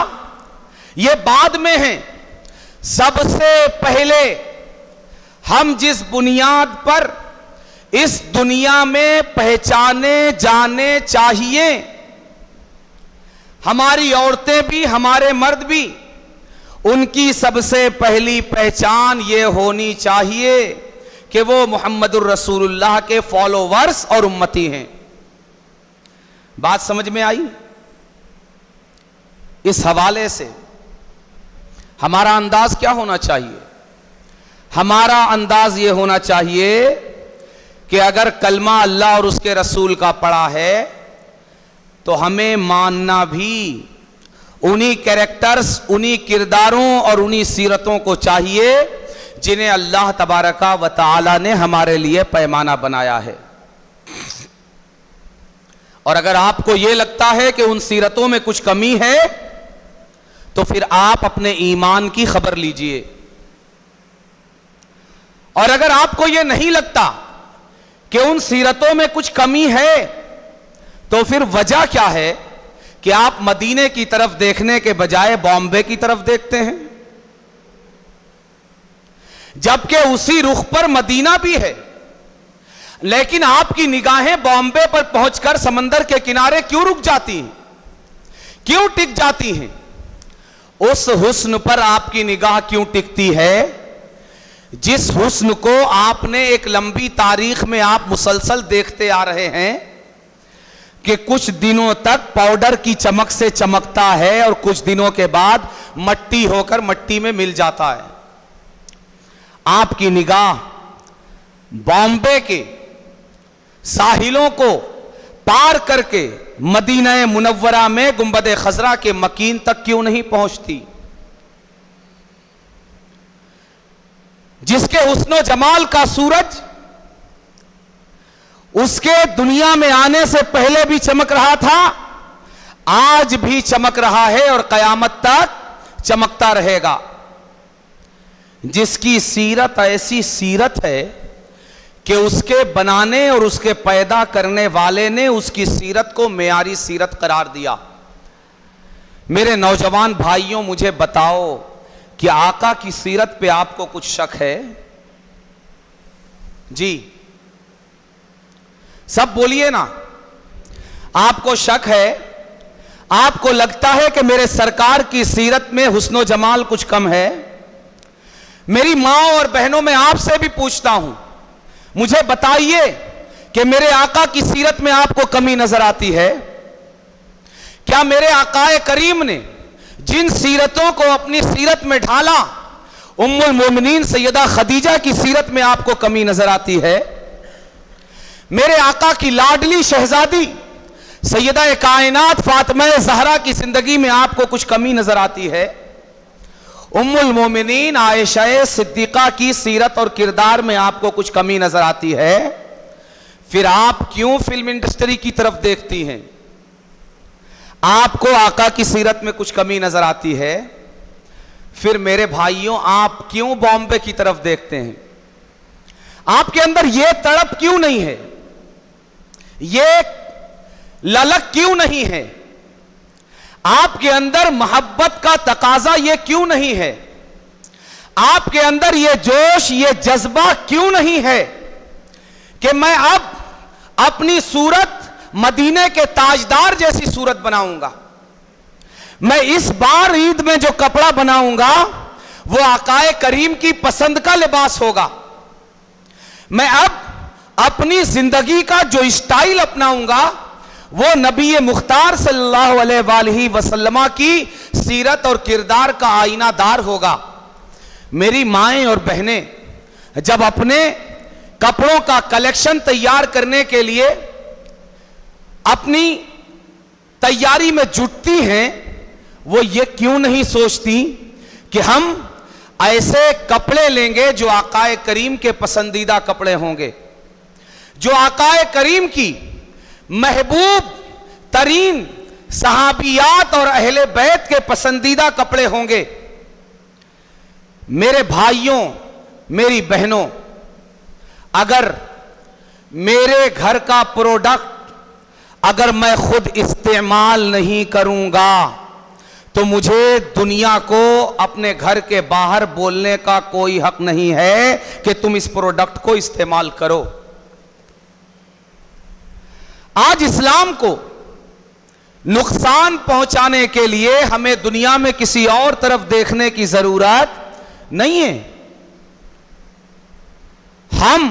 ये बाद में हैं। सबसे पहले हम जिस बुनियाद पर इस दुनिया में पहचाने जाने चाहिए, हमारी औरतें भी हमारे मर्द भी, उनकी सबसे पहली पहचान ये होनी चाहिए कि वो मुहम्मदुर रसूलुल्लाह के फॉलोवर्स और उम्मती हैं। बात समझ में आई? इस हवाले से हमारा अंदाज क्या होना चाहिए? हमारा अंदाज ये होना चाहिए कि अगर कलमा अल्लाह और उसके रसूल का पढ़ा है तो हमें मानना भी उन्हीं कैरेक्टर्स, उन्हीं किरदारों और उन्हीं सीरतों को चाहिए जिन्हें अल्लाह तबारका व तआला ने हमारे लिए पैमाना बनाया है। और अगर आपको यह लगता है कि उन सीरतों में कुछ कमी है तो फिर आप अपने ईमान की खबर लीजिए। और अगर आपको यह नहीं लगता कि उन सीरतों में कुछ कमी है तो फिर वजह क्या है कि आप मदीने की तरफ देखने के बजाय बॉम्बे की तरफ देखते हैं, जबकि उसी रुख पर मदीना भी है, लेकिन आपकी निगाहें बॉम्बे पर पहुंचकर समंदर के किनारे क्यों रुक जाती हैं, क्यों टिक जाती हैं? उस हुस्न पर आपकी निगाह क्यों टिकती है जिस हुस्न को आपने एक लंबी तारीख में आप मुसलसल देखते आ रहे हैं कि कुछ दिनों तक पाउडर की चमक से चमकता है और कुछ दिनों के बाद मट्टी होकर मट्टी में मिल जाता है। आपकी निगाह बॉम्बे के साहिलों को पार करके मदीना मुनव्वरा में गुंबद खजरा के मकीन तक क्यों नहीं पहुंचती, जिसके हुस्नो जमाल का सूरज उसके दुनिया में आने से पहले भी चमक रहा था, आज भी चमक रहा है और कयामत तक चमकता रहेगा। जिसकी सीरत ऐसी सीरत है कि उसके बनाने और उसके पैदा करने वाले ने उसकी सीरत को मेयारी सीरत करार दिया। मेरे नौजवान भाइयों, मुझे बताओ कि आका की सीरत पे आपको कुछ शक है? जी, सब बोलिए ना। आपको शक है? आपको लगता है कि मेरे सरकार की सीरत में हुस्नो जमाल कुछ कम है? मेरी माँ और बहनों, मैं आपसे भी पूछता हूं, मुझे बताइए कि मेरे आका की सीरत में आपको कमी नजर आती है? क्या मेरे आकाए करीम ने जिन सीरतों को अपनी सीरत में ढाला उम्मुल मोमिनीन सैयदा खदीजा की सीरत में आपको कमी नजर आती है। मेरे आका की लाडली शहजादी सैयदा कायनात फातिमा ज़हरा की जिंदगी में आपको कुछ कमी नजर आती है। उम्मुल मोमिनीन आयशा सिद्दीक़ा की सीरत और किरदार में आपको कुछ कमी नजर आती है। फिर आप क्यों फिल्म इंडस्ट्री की तरफ देखती हैं? आपको आका की सीरत में कुछ कमी नजर आती है। फिर मेरे भाइयों, आप क्यों बॉम्बे की तरफ देखते हैं? आपके अंदर यह तड़प क्यों नहीं है? यह ललक क्यों नहीं है? आपके अंदर मोहब्बत का तकाजा यह क्यों नहीं है? आपके अंदर यह जोश, यह जज्बा क्यों नहीं है कि मैं अब अपनी सूरत मदीने के ताजदार जैसी सूरत बनाऊंगा? मैं इस बार ईद में जो कपड़ा बनाऊंगा वो आकाए करीम की पसंद का लिबास होगा। मैं अब अपनी जिंदगी का जो स्टाइल अपनाऊंगा वो नबी मुख्तार सल्लल्लाहु अलैहि वसल्लम की सीरत और किरदार का आईनादार होगा। मेरी माएं और बहनें जब अपने कपड़ों का कलेक्शन तैयार करने के लिए अपनी तैयारी में जुटती हैं, वो ये क्यों नहीं सोचती कि हम ऐसे कपड़े लेंगे जो आकाए करीम के पसंदीदा कपड़े होंगे, जो आकाए करीम की महबूब तरीन सहाबियात और अहले बैत के पसंदीदा कपड़े होंगे। मेरे भाइयों, मेरी बहनों, अगर मेरे घर का प्रोडक्ट अगर मैं खुद इस्तेमाल नहीं करूंगा तो मुझे दुनिया को अपने घर के बाहर बोलने का कोई हक नहीं है कि तुम इस प्रोडक्ट को इस्तेमाल करो। आज इस्लाम को नुकसान पहुंचाने के लिए हमें दुनिया में किसी और तरफ देखने की जरूरत नहीं है। हम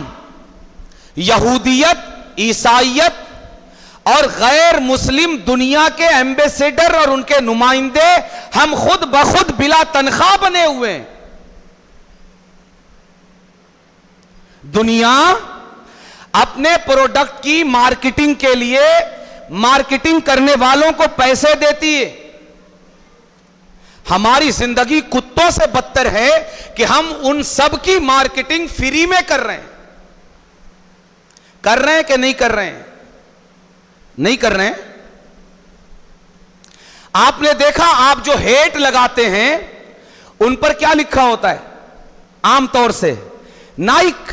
यहूदियत, ईसाइयत और गैर मुस्लिम दुनिया के एम्बेसडर और उनके नुमाइंदे हम खुद बखुद बिला तनख्वाह बने हुए हैं। दुनिया अपने प्रोडक्ट की मार्केटिंग के लिए मार्केटिंग करने वालों को पैसे देती है। हमारी जिंदगी कुत्तों से बदतर है कि हम उन सब की मार्केटिंग फ्री में कर रहे हैं। कर रहे हैं कि नहीं कर रहे हैं? नहीं कर रहे हैं। आपने देखा, आप जो हेट लगाते हैं उन पर क्या लिखा होता है? आमतौर से नाइक।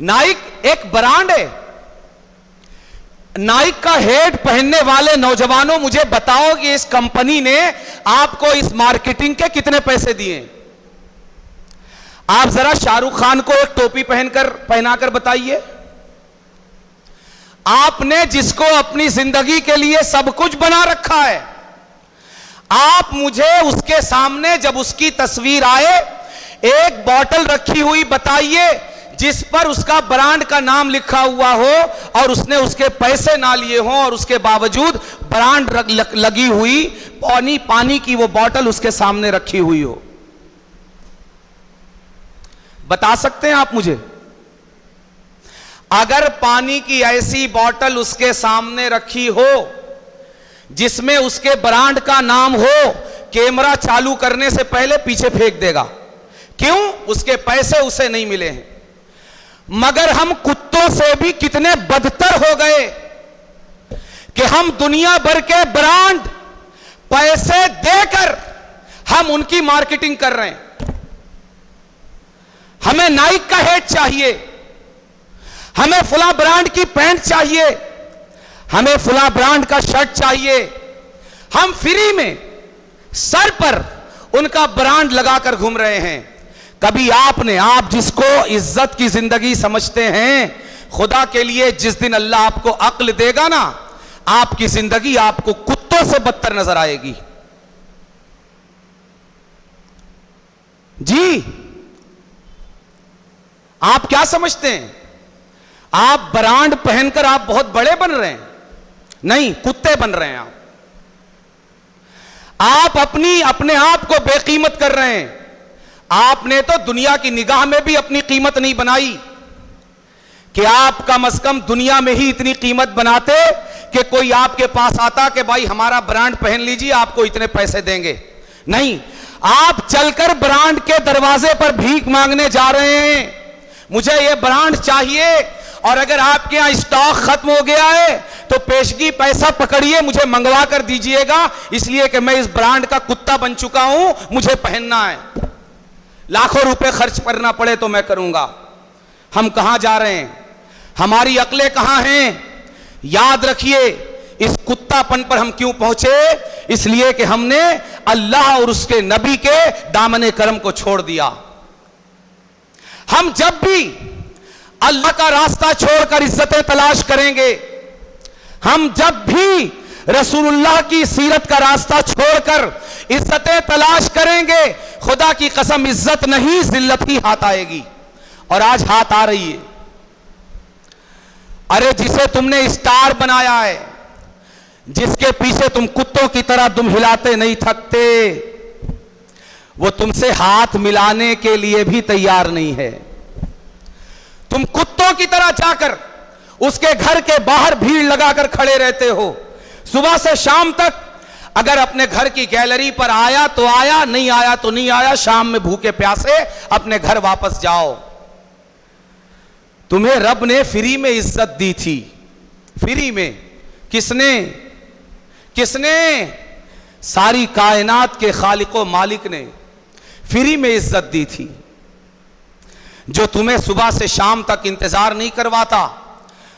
नाइक एक ब्रांड है। नाइक का हेट पहनने वाले नौजवानों, मुझे बताओ कि इस कंपनी ने आपको इस मार्केटिंग के कितने पैसे दिए? आप जरा शाहरुख खान को एक टोपी पहनाकर बताइए। आपने जिसको अपनी जिंदगी के लिए सब कुछ बना रखा है, आप मुझे उसके सामने जब उसकी तस्वीर आए एक बोतल रखी हुई बताइए जिस पर उसका ब्रांड का नाम लिखा हुआ हो और उसने उसके पैसे ना लिए हों और उसके बावजूद ब्रांड लगी हुई पानी की वो बोतल उसके सामने रखी हुई हो। बता सकते हैं आप मुझे? अगर पानी की ऐसी बोतल उसके सामने रखी हो जिसमें उसके ब्रांड का नाम हो, कैमरा चालू करने से पहले पीछे फेंक देगा। क्यों? उसके पैसे उसे नहीं मिले हैं। मगर हम कुत्तों से भी कितने बदतर हो गए कि हम दुनिया भर के ब्रांड पैसे देकर हम उनकी मार्केटिंग कर रहे हैं। हमें नाइक का हेट चाहिए, हमें फुला ब्रांड की पैंट चाहिए, हमें फुला ब्रांड का शर्ट चाहिए। हम फ्री में सर पर उनका ब्रांड लगाकर घूम रहे हैं। कभी आप जिसको इज्जत की जिंदगी समझते हैं, खुदा के लिए जिस दिन अल्लाह आपको अक्ल देगा ना, आपकी जिंदगी आपको कुत्तों से बदतर नजर आएगी। जी, आप क्या समझते हैं? आप ब्रांड पहनकर आप बहुत बड़े बन रहे हैं? नहीं, कुत्ते बन रहे हैं आप अपने आप को बेकीमत कर रहे हैं। आपने तो दुनिया की निगाह में भी अपनी कीमत नहीं बनाई कि आप कम से कम दुनिया में ही इतनी कीमत बनाते कि कोई आपके पास आता कि भाई हमारा ब्रांड पहन लीजिए, आपको इतने पैसे देंगे। नहीं, आप चलकर ब्रांड के दरवाजे पर भीख मांगने जा रहे हैं, मुझे ये ब्रांड चाहिए, और अगर आपके यहां स्टॉक खत्म हो गया है तो पेशगी पैसा पकड़िए, मुझे मंगवा कर दीजिएगा, इसलिए कि मैं इस ब्रांड का कुत्ता बन चुका हूं, मुझे पहनना है। लाखों रुपए खर्च करना पड़े तो मैं करूंगा। हम कहां जा रहे हैं? हमारी अक्लें कहां हैं? याद रखिए, इस कुत्तापन पर हम क्यों पहुंचे? इसलिए कि हमने अल्लाह और उसके नबी के दामने करम को छोड़ दिया। हम जब भी अल्लाह का रास्ता छोड़कर इज्जतें तलाश करेंगे, हम जब भी रसूलुल्लाह की सीरत का रास्ता छोड़कर इज्जतें तलाश करेंगे, खुदा की कसम इज्जत नहीं जिल्लत ही हाथ आएगी। और आज हाथ आ रही है। अरे जिसे तुमने स्टार बनाया है, जिसके पीछे तुम कुत्तों की तरह दुम हिलाते नहीं थकते, वो तुमसे हाथ मिलाने के लिए भी तैयार नहीं है। तुम कुत्तों की तरह जाकर उसके घर के बाहर भीड़ लगाकर खड़े रहते हो, सुबह से शाम तक। अगर अपने घर की गैलरी पर आया तो आया, नहीं आया तो नहीं आया, शाम में भूखे प्यासे अपने घर वापस जाओ। तुम्हें रब ने फ्री में इज्जत दी थी, फ्री में। किसने? किसने? सारी कायनात के खालिक व मालिक ने फ्री में इज्जत दी थी। जो तुम्हें सुबह से शाम तक इंतजार नहीं करवाता,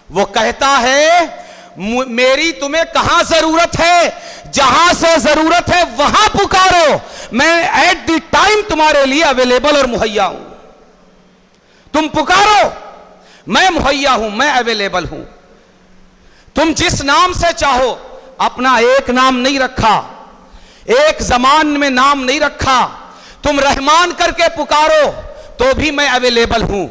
वो कहता है मेरी तुम्हें कहां जरूरत है, जहां से जरूरत है वहां पुकारो, मैं एट द टाइम तुम्हारे लिए अवेलेबल और मुहैया हूं। तुम पुकारो, मैं मुहैया हूं, मैं अवेलेबल हूं। तुम जिस नाम से चाहो, अपना एक नाम नहीं रखा, एक जमान में नाम नहीं रखा। तुम रहमान करके पुकारो तो भी मैं अवेलेबल हूं,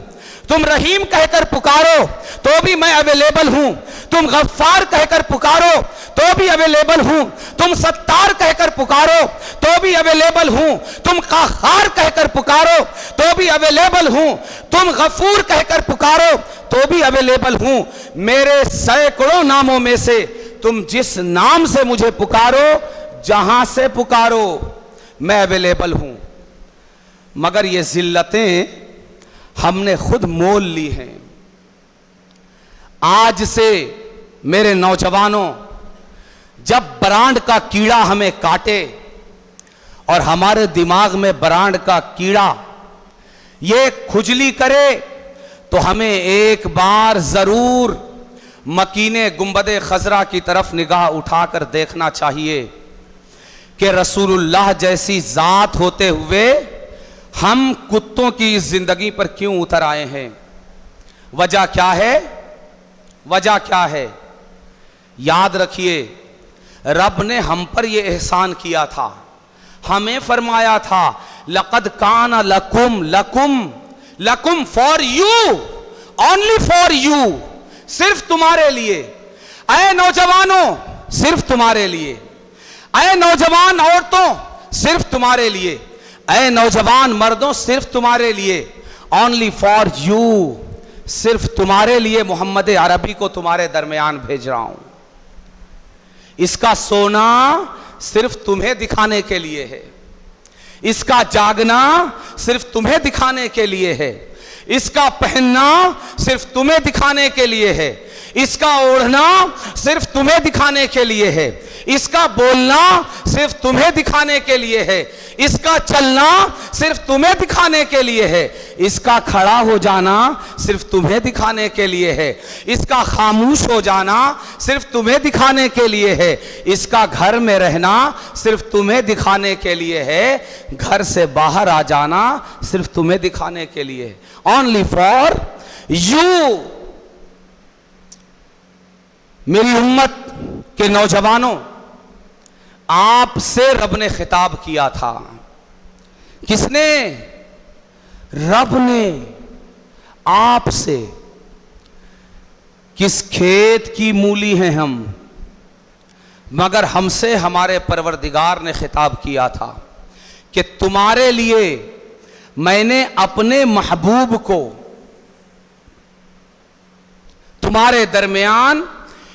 तुम रहीम कहकर पुकारो तो भी मैं अवेलेबल हूं, तुम गफ्फार कहकर पुकारो तो भी अवेलेबल हूं, तुम सत्तार कहकर पुकारो तो भी अवेलेबल हूं, तुम क़हार कहकर पुकारो तो भी अवेलेबल हूं, तुम गफूर कहकर पुकारो तो भी अवेलेबल हूं। मेरे सैकड़ों नामों में से तुम जिस नाम से मुझे पुकारो, जहां से पुकारो, मैं अवेलेबल हूं। मगर ये जिल्लतें हमने खुद मोल ली हैं। आज से मेरे नौजवानों, जब ब्रांड का कीड़ा हमें काटे और हमारे दिमाग में ब्रांड का कीड़ा ये खुजली करे, तो हमें एक बार जरूर मकीने गुंबदे खजरा की तरफ निगाह उठाकर देखना चाहिए कि रसूलुल्लाह जैसी जात होते हुए हम कुत्तों की इस जिंदगी पर क्यों उतर आए हैं। वजह क्या है? वजह क्या है? याद रखिए, रब ने हम पर यह एहसान किया था, हमें फरमाया था लक़द काना लकुम लकुम लकुम for you, only for you, सिर्फ तुम्हारे लिए। ऐ नौजवानों, सिर्फ तुम्हारे लिए। ऐ नौजवान औरतों, सिर्फ तुम्हारे लिए। ऐ नौजवान मर्दों, सिर्फ तुम्हारे लिए। ओनली फॉर यू, सिर्फ तुम्हारे लिए मोहम्मद अरबी को तुम्हारे दरमियान भेज रहा हूं। इसका सोना सिर्फ तुम्हें दिखाने के लिए है, इसका जागना सिर्फ तुम्हें दिखाने के लिए है, इसका पहनना सिर्फ तुम्हें दिखाने के लिए है, इसका ओढ़ना सिर्फ तुम्हें दिखाने के लिए है, इसका बोलना सिर्फ तुम्हें दिखाने के लिए है, इसका चलना सिर्फ तुम्हें दिखाने के लिए है, इसका खड़ा हो जाना सिर्फ तुम्हें दिखाने के लिए है, इसका खामोश हो जाना सिर्फ तुम्हें दिखाने के लिए है, इसका घर में रहना सिर्फ तुम्हें दिखाने के लिए है, घर से बाहर आ जाना सिर्फ तुम्हें दिखाने के लिए है। Only for you. मेरी उम्मत के नौजवानों, आपसे रब ने खिताब किया था। किसने? रब ने आपसे। किस खेत की मूली हैं हम, मगर हमसे हमारे परवरदिगार ने खिताब किया था कि तुम्हारे लिए मैंने अपने महबूब को तुम्हारे दरमियान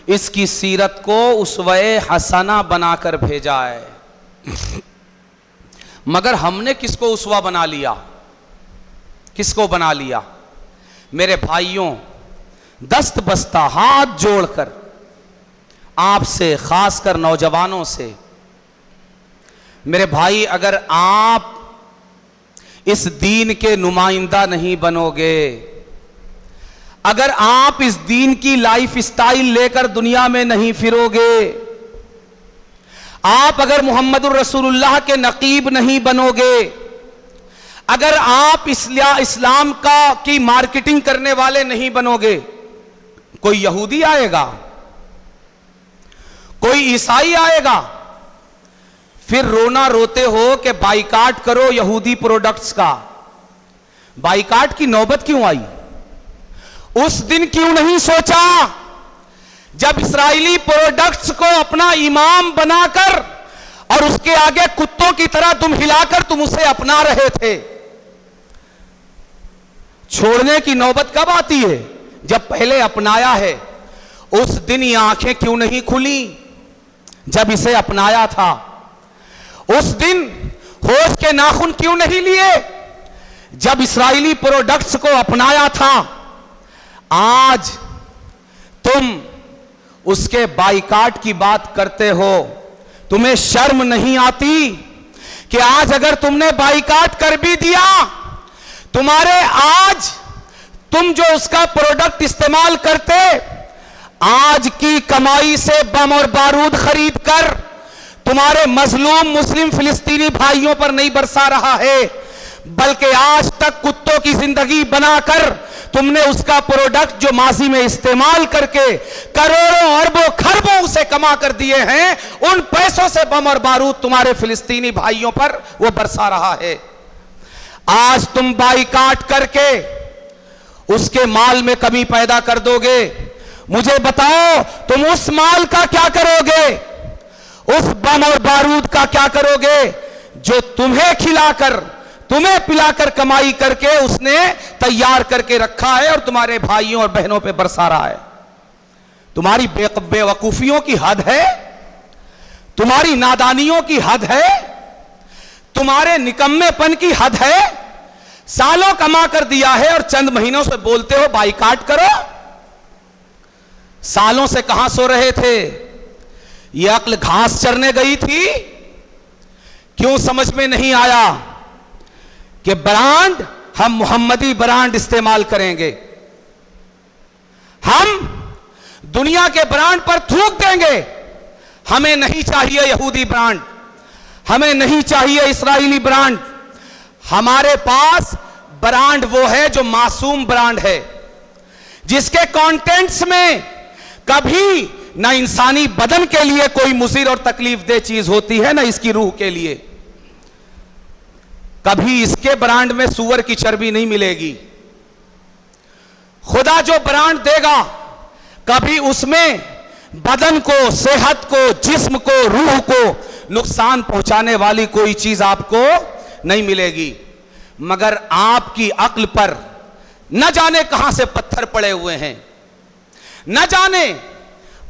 इसकी सीरत को उसवे हसना बनाकर भेजा है। मगर हमने किसको उसवा बना लिया? किसको बना लिया? मेरे भाइयों, दस्त बस्ता हाथ जोड़कर आपसे, खासकर नौजवानों से, मेरे भाई, अगर आप इस दीन के नुमाइंदा नहीं बनोगे, अगर आप इस दीन की लाइफ स्टाइल लेकर दुनिया में नहीं फिरोगे, आप अगर मुहम्मदुर रसूलुल्लाह के नकीब नहीं बनोगे, अगर आप इस्लाम की मार्केटिंग करने वाले नहीं बनोगे, कोई यहूदी आएगा, कोई ईसाई आएगा, फिर रोना रोते हो कि बाइकाट करो यहूदी प्रोडक्ट्स का। बाइकाट की नौबत क्यों आई? उस दिन क्यों नहीं सोचा जब इस्राएली प्रोडक्ट्स को अपना इमाम बनाकर और उसके आगे कुत्तों की तरह तुम हिलाकर तुम उसे अपना रहे थे? छोड़ने की नौबत कब आती है? जब पहले अपनाया है। उस दिन ये आंखें क्यों नहीं खुली जब इसे अपनाया था? उस दिन होश के नाखून क्यों नहीं लिए जब इस्राएली प्रोडक्ट्स को अपनाया था? आज तुम उसके बाइकाट की बात करते हो, तुम्हें शर्म नहीं आती कि आज अगर तुमने बाइकाट कर भी दिया, तुम्हारे आज तुम जो उसका प्रोडक्ट इस्तेमाल करते, आज की कमाई से बम और बारूद खरीद कर तुम्हारे मजलूम मुस्लिम फिलिस्तीनी भाइयों पर नहीं बरसा रहा है, बल्कि आज तक कुत्तों की जिंदगी बनाकर तुमने उसका प्रोडक्ट जो माजी में इस्तेमाल करके करोड़ों अरबों खरबों उसे कमा कर दिए हैं, उन पैसों से बम और बारूद तुम्हारे फिलिस्तीनी भाइयों पर वो बरसा रहा है। आज तुम बाइकाट करके उसके माल में कमी पैदा कर दोगे। मुझे बताओ, तुम उस माल का क्या करोगे? उस बम और बारूद का क्या करोगे जो तुम्हें खिलाकर, तुम्हें पिलाकर कमाई करके उसने तैयार करके रखा है और तुम्हारे भाइयों और बहनों पे बरसा रहा है? तुम्हारी बेवकूफियों की हद है, तुम्हारी नादानियों की हद है, तुम्हारे निकम्मेपन की हद है। सालों कमा कर दिया है और चंद महीनों से बोलते हो बाइकाट करो। सालों से कहां सो रहे थे? ये अक्ल घास चरने गई थी? क्यों समझ में नहीं आया कि ब्रांड, हम मोहम्मदी ब्रांड इस्तेमाल करेंगे, हम दुनिया के ब्रांड पर थूक देंगे। हमें नहीं चाहिए यहूदी ब्रांड, हमें नहीं चाहिए इस्राएली ब्रांड। हमारे पास ब्रांड वो है जो मासूम ब्रांड है, जिसके कंटेंट्स में कभी ना इंसानी बदन के लिए कोई मुज़िर और तकलीफ दे चीज होती है, ना इसकी रूह के लिए। कभी इसके ब्रांड में सूअर की चर्बी नहीं मिलेगी। खुदा जो ब्रांड देगा, कभी उसमें बदन को, सेहत को, जिस्म को, रूह को नुकसान पहुंचाने वाली कोई चीज आपको नहीं मिलेगी। मगर आपकी अक्ल पर न जाने कहां से पत्थर पड़े हुए हैं, न जाने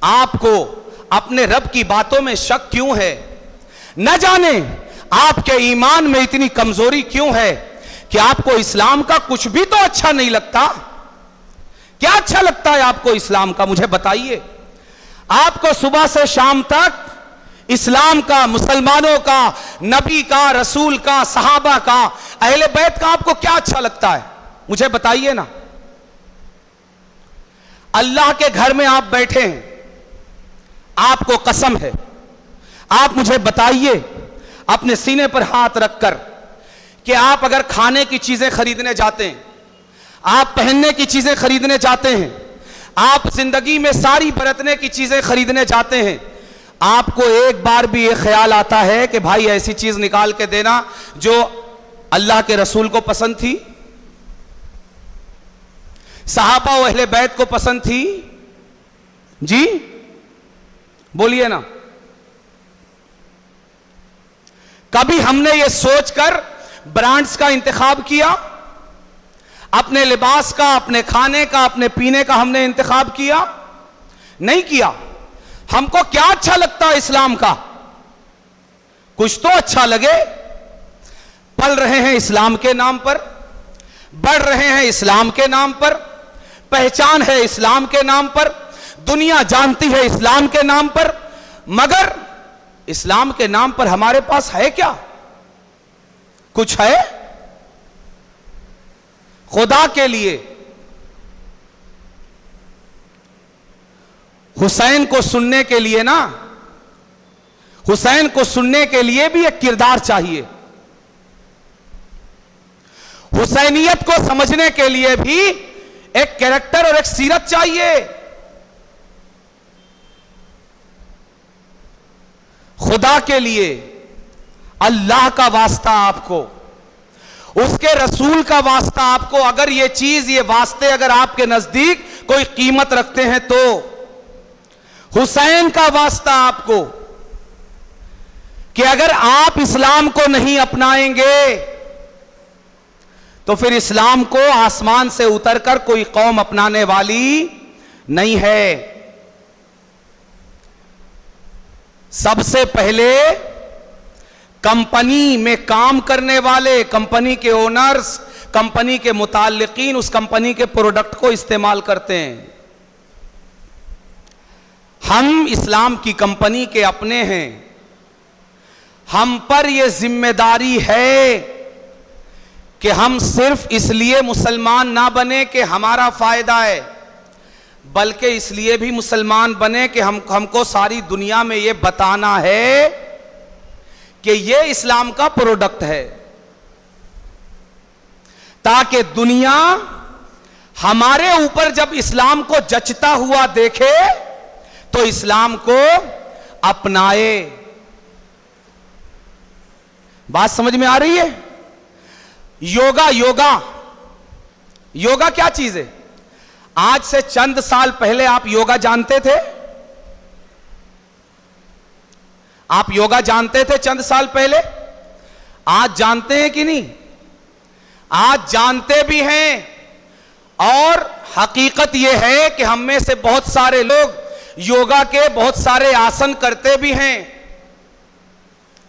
आपको अपने रब की बातों में शक क्यों है, न जाने आपके ईमान में इतनी कमजोरी क्यों है कि आपको इस्लाम का कुछ भी तो अच्छा नहीं लगता। क्या अच्छा लगता है आपको इस्लाम का? मुझे बताइए। आपको सुबह से शाम तक इस्लाम का, मुसलमानों का, नबी का, रसूल का, सहाबा का, अहले बैत का आपको क्या अच्छा लगता है? मुझे बताइए ना। अल्लाह के घर में आप बैठे हैं, आपको कसम है, आप मुझे बताइए अपने सीने पर हाथ रखकर कि आप अगर खाने की चीजें खरीदने जाते हैं, आप पहनने की चीजें खरीदने जाते हैं, आप जिंदगी में सारी बरतने की चीजें खरीदने जाते हैं, आपको एक बार भी ये ख्याल आता है कि भाई ऐसी चीज निकाल के देना जो अल्लाह के रसूल को पसंद थी, सहाबा व अहले बैत को पसंद थी? जी बोलिए ना। कभी हमने ये सोचकर ब्रांड्स का इंतखाब किया, अपने लिबास का, अपने खाने का, अपने पीने का हमने इंतखाब किया? नहीं किया। हमको क्या अच्छा लगता है इस्लाम का? कुछ तो अच्छा लगे। पल रहे हैं इस्लाम के नाम पर, बढ़ रहे हैं इस्लाम के नाम पर, पहचान है इस्लाम के नाम पर, दुनिया जानती है इस्लाम के नाम पर, मगर इस्लाम के नाम पर हमारे पास है क्या? कुछ है? खुदा के लिए हुसैन को सुनने के लिए ना, हुसैन को सुनने के लिए भी एक किरदार चाहिए। हुसैनियत को समझने के लिए भी एक कैरेक्टर और एक सीरत चाहिए। खुदा के लिए, अल्लाह का वास्ता आपको, उसके रसूल का वास्ता आपको, अगर ये चीज, ये वास्ते अगर आपके नजदीक कोई कीमत रखते हैं तो हुसैन का वास्ता आपको, कि अगर आप इस्लाम को नहीं अपनाएंगे तो फिर इस्लाम को आसमान से उतरकर कोई कौम अपनाने वाली नहीं है। सबसे पहले कंपनी में काम करने वाले, कंपनी के ओनर्स, कंपनी के मुताल्लिकीन उस कंपनी के प्रोडक्ट को इस्तेमाल करते हैं। हम इस्लाम की कंपनी के अपने हैं। हम पर यह जिम्मेदारी है कि हम सिर्फ इसलिए मुसलमान ना बने कि हमारा फायदा है, बल्कि इसलिए भी मुसलमान बने कि हमको सारी दुनिया में यह बताना है कि यह इस्लाम का प्रोडक्ट है, ताकि दुनिया हमारे ऊपर जब इस्लाम को जचता हुआ देखे तो इस्लाम को अपनाए। बात समझ में आ रही है? योगा, योगा क्या चीज है? आज से चंद साल पहले आप योगा जानते थे? आप योगा जानते थे चंद साल पहले? आज जानते हैं कि नहीं? आज जानते भी हैं, और हकीकत यह है कि हम में से बहुत सारे लोग योगा के बहुत सारे आसन करते भी हैं।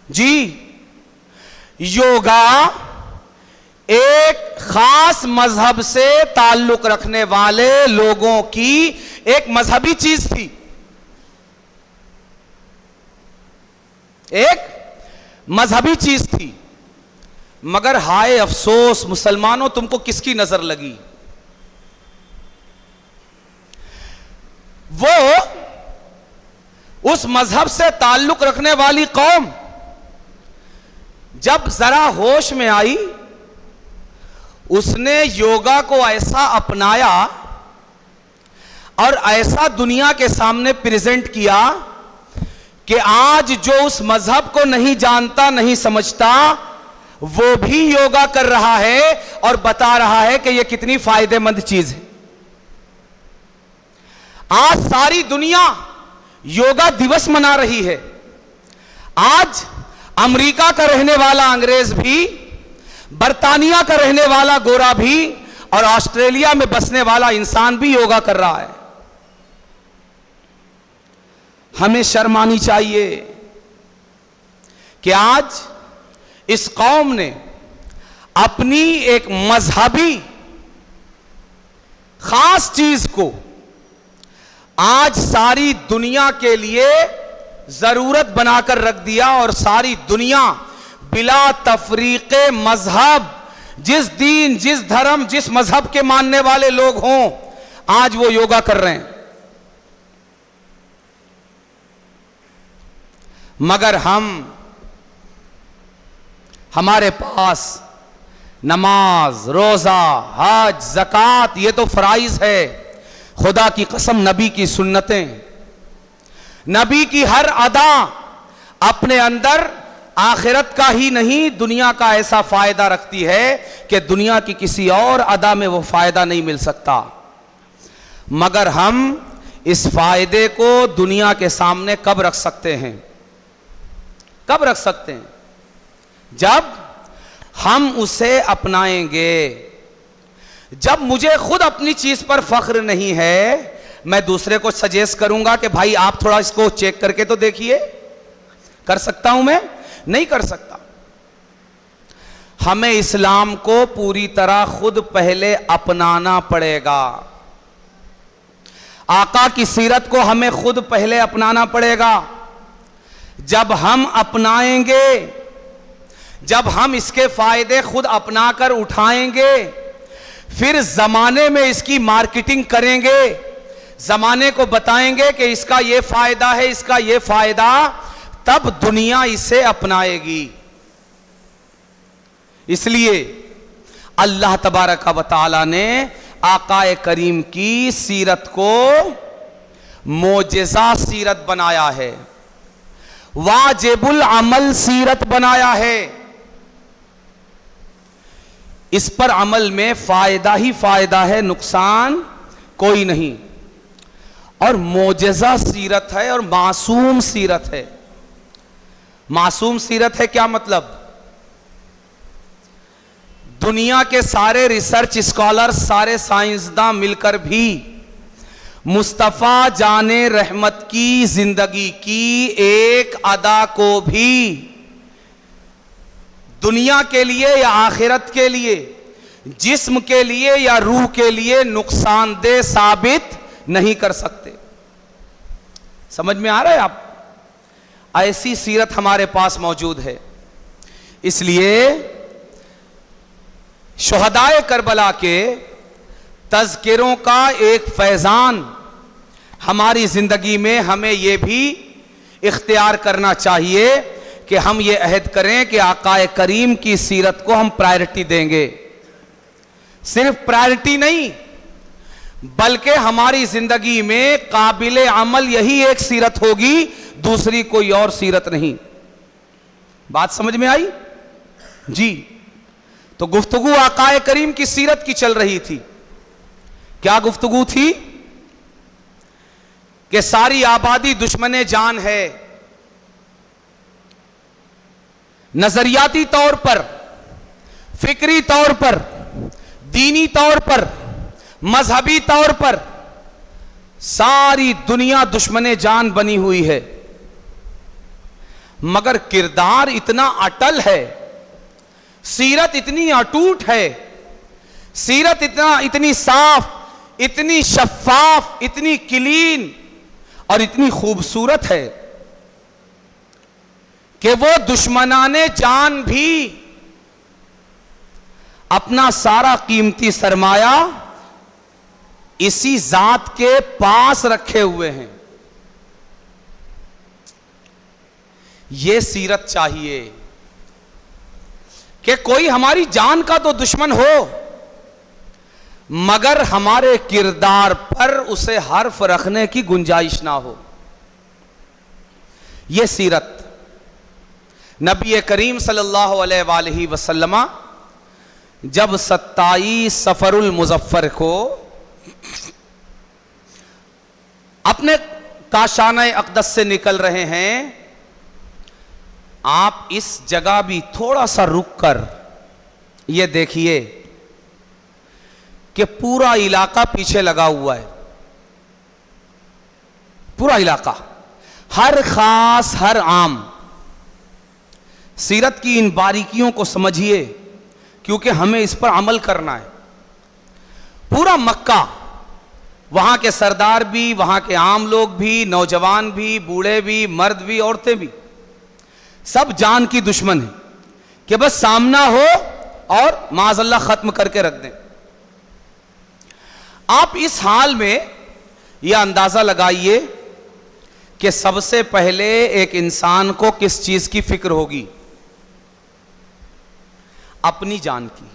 जी, योगा एक खास मजहब से ताल्लुक रखने वाले लोगों की एक मजहबी चीज थी, एक मजहबी चीज थी। मगर हाय अफसोस मुसलमानों, तुमको किसकी नजर लगी? वो उस मजहब से ताल्लुक रखने वाली कौम जब जरा होश में आई, उसने योगा को ऐसा अपनाया और ऐसा दुनिया के सामने प्रेजेंट किया कि आज जो उस मजहब को नहीं जानता, नहीं समझता, वो भी योगा कर रहा है और बता रहा है कि यह कितनी फायदेमंद चीज है। आज सारी दुनिया योगा दिवस मना रही है। आज अमेरिका का रहने वाला अंग्रेज भी, बर्तानिया का रहने वाला गोरा भी, और ऑस्ट्रेलिया में बसने वाला इंसान भी योगा कर रहा है। हमें शर्म आनी चाहिए कि आज इस कौम ने अपनी एक मजहबी खास चीज को आज सारी दुनिया के लिए जरूरत बनाकर रख दिया, और सारी दुनिया बिला तफरीके मजहब, जिस दीन, जिस धर्म, जिस मजहब के मानने वाले लोग हों, आज वो योगा कर रहे हैं। मगर हमारे पास नमाज, रोजा, हज, ज़कात, ये तो फराइज है। खुदा की कसम, नबी की सुन्नतें, नबी की हर अदा अपने अंदर आखिरत का ही नहीं, दुनिया का ऐसा फायदा रखती है कि दुनिया की किसी और अदा में वो फायदा नहीं मिल सकता। मगर हम इस फायदे को दुनिया के सामने कब रख सकते हैं? कब रख सकते हैं? जब हम उसे अपनाएंगे। जब मुझे खुद अपनी चीज पर फख्र नहीं है, मैं दूसरे को सजेस्ट करूंगा कि भाई आप थोड़ा इसको चेक करके तो देखिए। कर सकता हूं मैं? नहीं कर सकता। हमें इस्लाम को पूरी तरह खुद पहले अपनाना पड़ेगा। आका की सीरत को हमें खुद पहले अपनाना पड़ेगा। जब हम अपनाएंगे, जब हम इसके फायदे खुद अपनाकर उठाएंगे, फिर जमाने में इसकी मार्केटिंग करेंगे, जमाने को बताएंगे कि इसका यह फायदा है, इसका यह फायदा, तब दुनिया इसे अपनाएगी। इसलिए अल्लाह तबारक व तआला ने आकाए करीम की सीरत को मोजेज़ा सीरत बनाया है, वाजिबुल अमल सीरत बनाया है। इस पर अमल में फायदा ही फायदा है, नुकसान कोई नहीं। और मोजेज़ा सीरत है और मासूम सीरत है। मासूम सीरत है क्या मतलब? दुनिया के सारे रिसर्च स्कॉलर, सारे साइंसदान मिलकर भी मुस्तफ़ा जाने रहमत की जिंदगी की एक अदा को भी दुनिया के लिए या आखिरत के लिए, जिस्म के लिए या रूह के लिए नुकसानदेह साबित नहीं कर सकते। समझ में आ रहा है आप? ऐसी सीरत हमारे पास मौजूद है। इसलिए शुहदाए करबला के तज़किरों का एक फैज़ान हमारी ज़िंदगी में हमें यह भी इख्तियार करना चाहिए कि हम ये अहद करें कि आकाए करीम की सीरत को हम प्रायोरिटी देंगे। सिर्फ प्रायोरिटी नहीं, बल्कि हमारी ज़िंदगी में काबिले अमल यही एक सीरत होगी, दूसरी कोई और सीरत नहीं। बात समझ में आई जी? तो गुफ्तगू आकाए करीम की सीरत की चल रही थी। क्या गुफ्तगू थी? कि सारी आबादी दुश्मने जान है। नजरियाती तौर पर, फिक्री तौर पर, दीनी तौर पर, मजहबी तौर पर सारी दुनिया दुश्मने जान बनी हुई है, मगर किरदार इतना अटल है, सीरत इतनी अटूट है, सीरत इतनी साफ, इतनी शफाफ, इतनी क्लीन और इतनी खूबसूरत है कि वो दुश्मनाने जान भी अपना सारा कीमती सरमाया इसी जात के पास रखे हुए हैं। ये सीरत चाहिए कि कोई हमारी जान का तो दुश्मन हो, मगर हमारे किरदार पर उसे हर्फ रखने की गुंजाइश ना हो। यह सीरत नबी करीम सल्लल्लाहु अलैहि वसल्लम जब 27 सफरुल मुजफ्फर को अपने काशाने अक़दस से निकल रहे हैं, आप इस जगह भी थोड़ा सा रुक कर यह देखिए कि पूरा इलाका पीछे लगा हुआ है। पूरा इलाका, हर खास हर आम। सीरत की इन बारीकियों को समझिए, क्योंकि हमें इस पर अमल करना है। पूरा मक्का, वहां के सरदार भी, वहां के आम लोग भी, नौजवान भी, बूढ़े भी, मर्द भी, औरतें भी, सब जान की दुश्मन है कि बस सामना हो और माज़अल्लाह खत्म करके रख दें। आप इस हाल में यह अंदाजा लगाइए कि सबसे पहले एक इंसान को किस चीज की फिक्र होगी? अपनी जान की।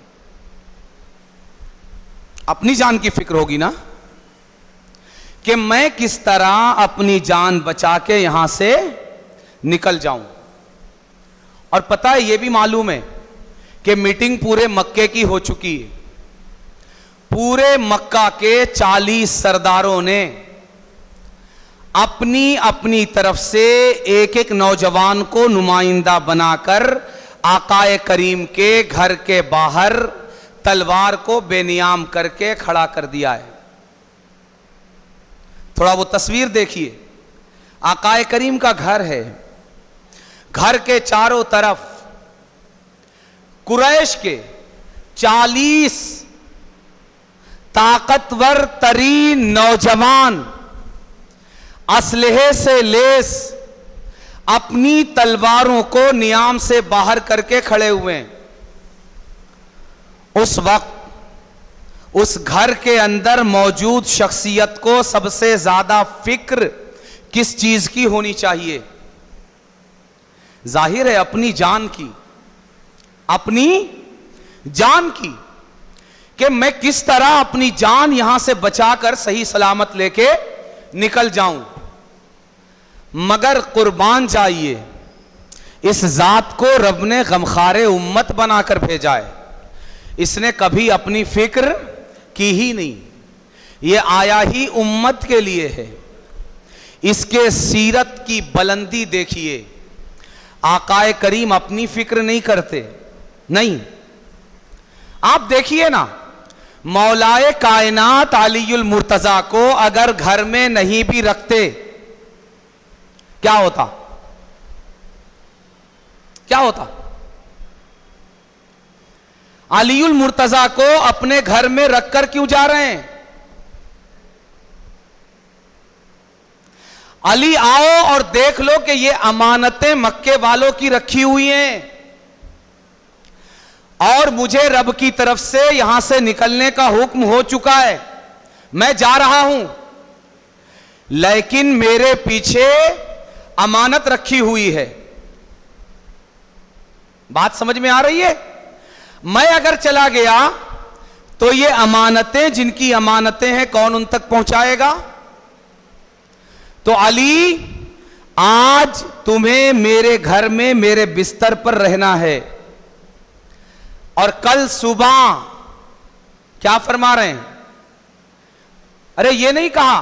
अपनी जान की फिक्र होगी ना, कि मैं किस तरह अपनी जान बचा के यहां से निकल जाऊं। और पता है, यह भी मालूम है कि मीटिंग पूरे मक्के की हो चुकी है। पूरे मक्का के 40 सरदारों ने अपनी अपनी तरफ से एक एक नौजवान को नुमाइंदा बनाकर आकाए करीम के घर के बाहर तलवार को बेनियाम करके खड़ा कर दिया है। थोड़ा वो तस्वीर देखिए, आकाए करीम का घर है, घर के चारों तरफ कुरैश के 40 ताकतवर तरीन नौजवान असलहे से लेस अपनी तलवारों को नियाम से बाहर करके खड़े हुए हैं। उस वक्त उस घर के अंदर मौजूद शख्सियत को सबसे ज्यादा फिक्र किस चीज की होनी चाहिए? जाहिर है अपनी जान की, अपनी जान की, कि मैं किस तरह अपनी जान यहां से बचाकर सही सलामत लेके निकल जाऊं। मगर कुर्बान जाइए, इस जात को रब ने गमखारे उम्मत बनाकर भेजा है। इसने कभी अपनी फिक्र की ही नहीं, ये आया ही उम्मत के लिए है। इसके सीरत की बुलंदी देखिए, आकाए करीम अपनी फिक्र नहीं करते, नहीं। आप देखिए ना, मौलाए कायनात अलीउल मुर्तजा को अगर घर में नहीं भी रखते क्या होता? क्या होता? अलीउल मुर्तजा को अपने घर में रखकर क्यों जा रहे हैं? अली आओ और देख लो कि ये अमानतें मक्के वालों की रखी हुई हैं और मुझे रब की तरफ से यहां से निकलने का हुक्म हो चुका है, मैं जा रहा हूं, लेकिन मेरे पीछे अमानत रखी हुई है। बात समझ में आ रही है? मैं अगर चला गया तो ये अमानतें, जिनकी अमानतें हैं, कौन उन तक पहुंचाएगा? तो अली, आज तुम्हें मेरे घर में मेरे बिस्तर पर रहना है और कल सुबह क्या फरमा रहे हैं? अरे ये नहीं कहा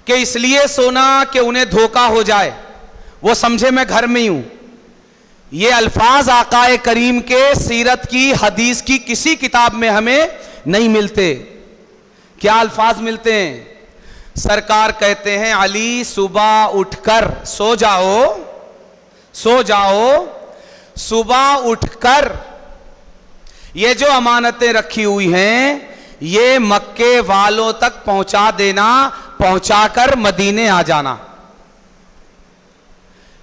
कि इसलिए सोना कि उन्हें धोखा हो जाए, वो समझे मैं घर में ही हूं। ये अल्फाज आकाए करीम के सीरत की, हदीस की किसी किताब में हमें नहीं मिलते। क्या अल्फाज मिलते हैं? सरकार कहते हैं, अली सुबह उठकर सो जाओ, सो जाओ, सुबह उठकर ये जो अमानतें रखी हुई हैं ये मक्के वालों तक पहुंचा देना, पहुंचाकर मदीने आ जाना।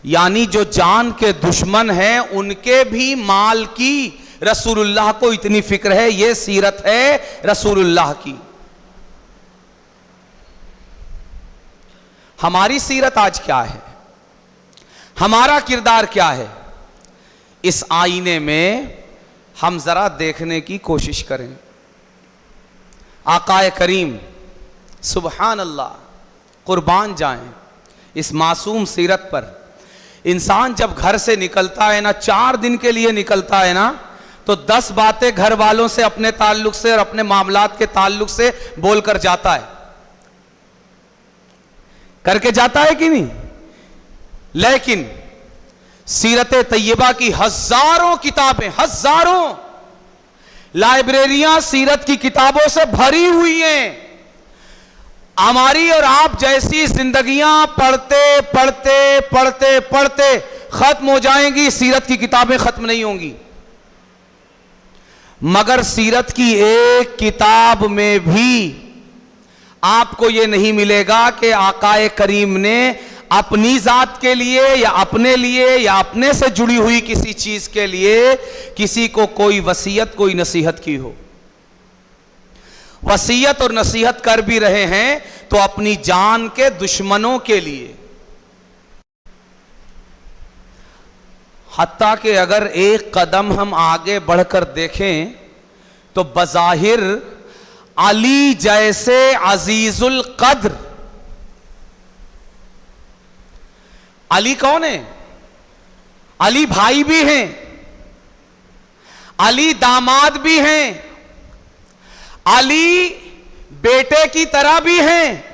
यानी जो जान के दुश्मन हैं उनके भी माल की रसूलुल्लाह को इतनी फिक्र है। ये सीरत है रसूलुल्लाह की। हमारी सीरत आज क्या है? हमारा किरदार क्या है? इस आईने में हम जरा देखने की कोशिश करें। आकाए करीम सुबहान अल्लाह, कुर्बान जाएं इस मासूम सीरत पर। इंसान जब घर से निकलता है ना, 4 दिन के लिए निकलता है ना, तो 10 बातें घर वालों से, अपने ताल्लुक से और अपने मामलात के ताल्लुक से बोलकर जाता है। करके जाता है कि नहीं? लेकिन सीरत तैयबा की हजारों किताबें, हजारों लाइब्रेरियां सीरत की किताबों से भरी हुई हैं। हमारी और आप जैसी जिंदगियां पढ़ते पढ़ते पढ़ते पढ़ते खत्म हो जाएंगी, सीरत की किताबें खत्म नहीं होंगी। मगर सीरत की एक किताब में भी आपको यह नहीं मिलेगा कि आकाए करीम ने अपनी जात के लिए या अपने लिए या अपने से जुड़ी हुई किसी चीज के लिए किसी को कोई वसीयत, कोई नसीहत की हो। वसीयत और नसीहत कर भी रहे हैं तो अपनी जान के दुश्मनों के लिए। हत्ता कि अगर एक कदम हम आगे बढ़कर देखें तो बज़ाहिर अली जैसे अजीजुल कद्र, अली कौन है? अली भाई भी हैं, अली दामाद भी हैं, अली बेटे की तरह भी हैं,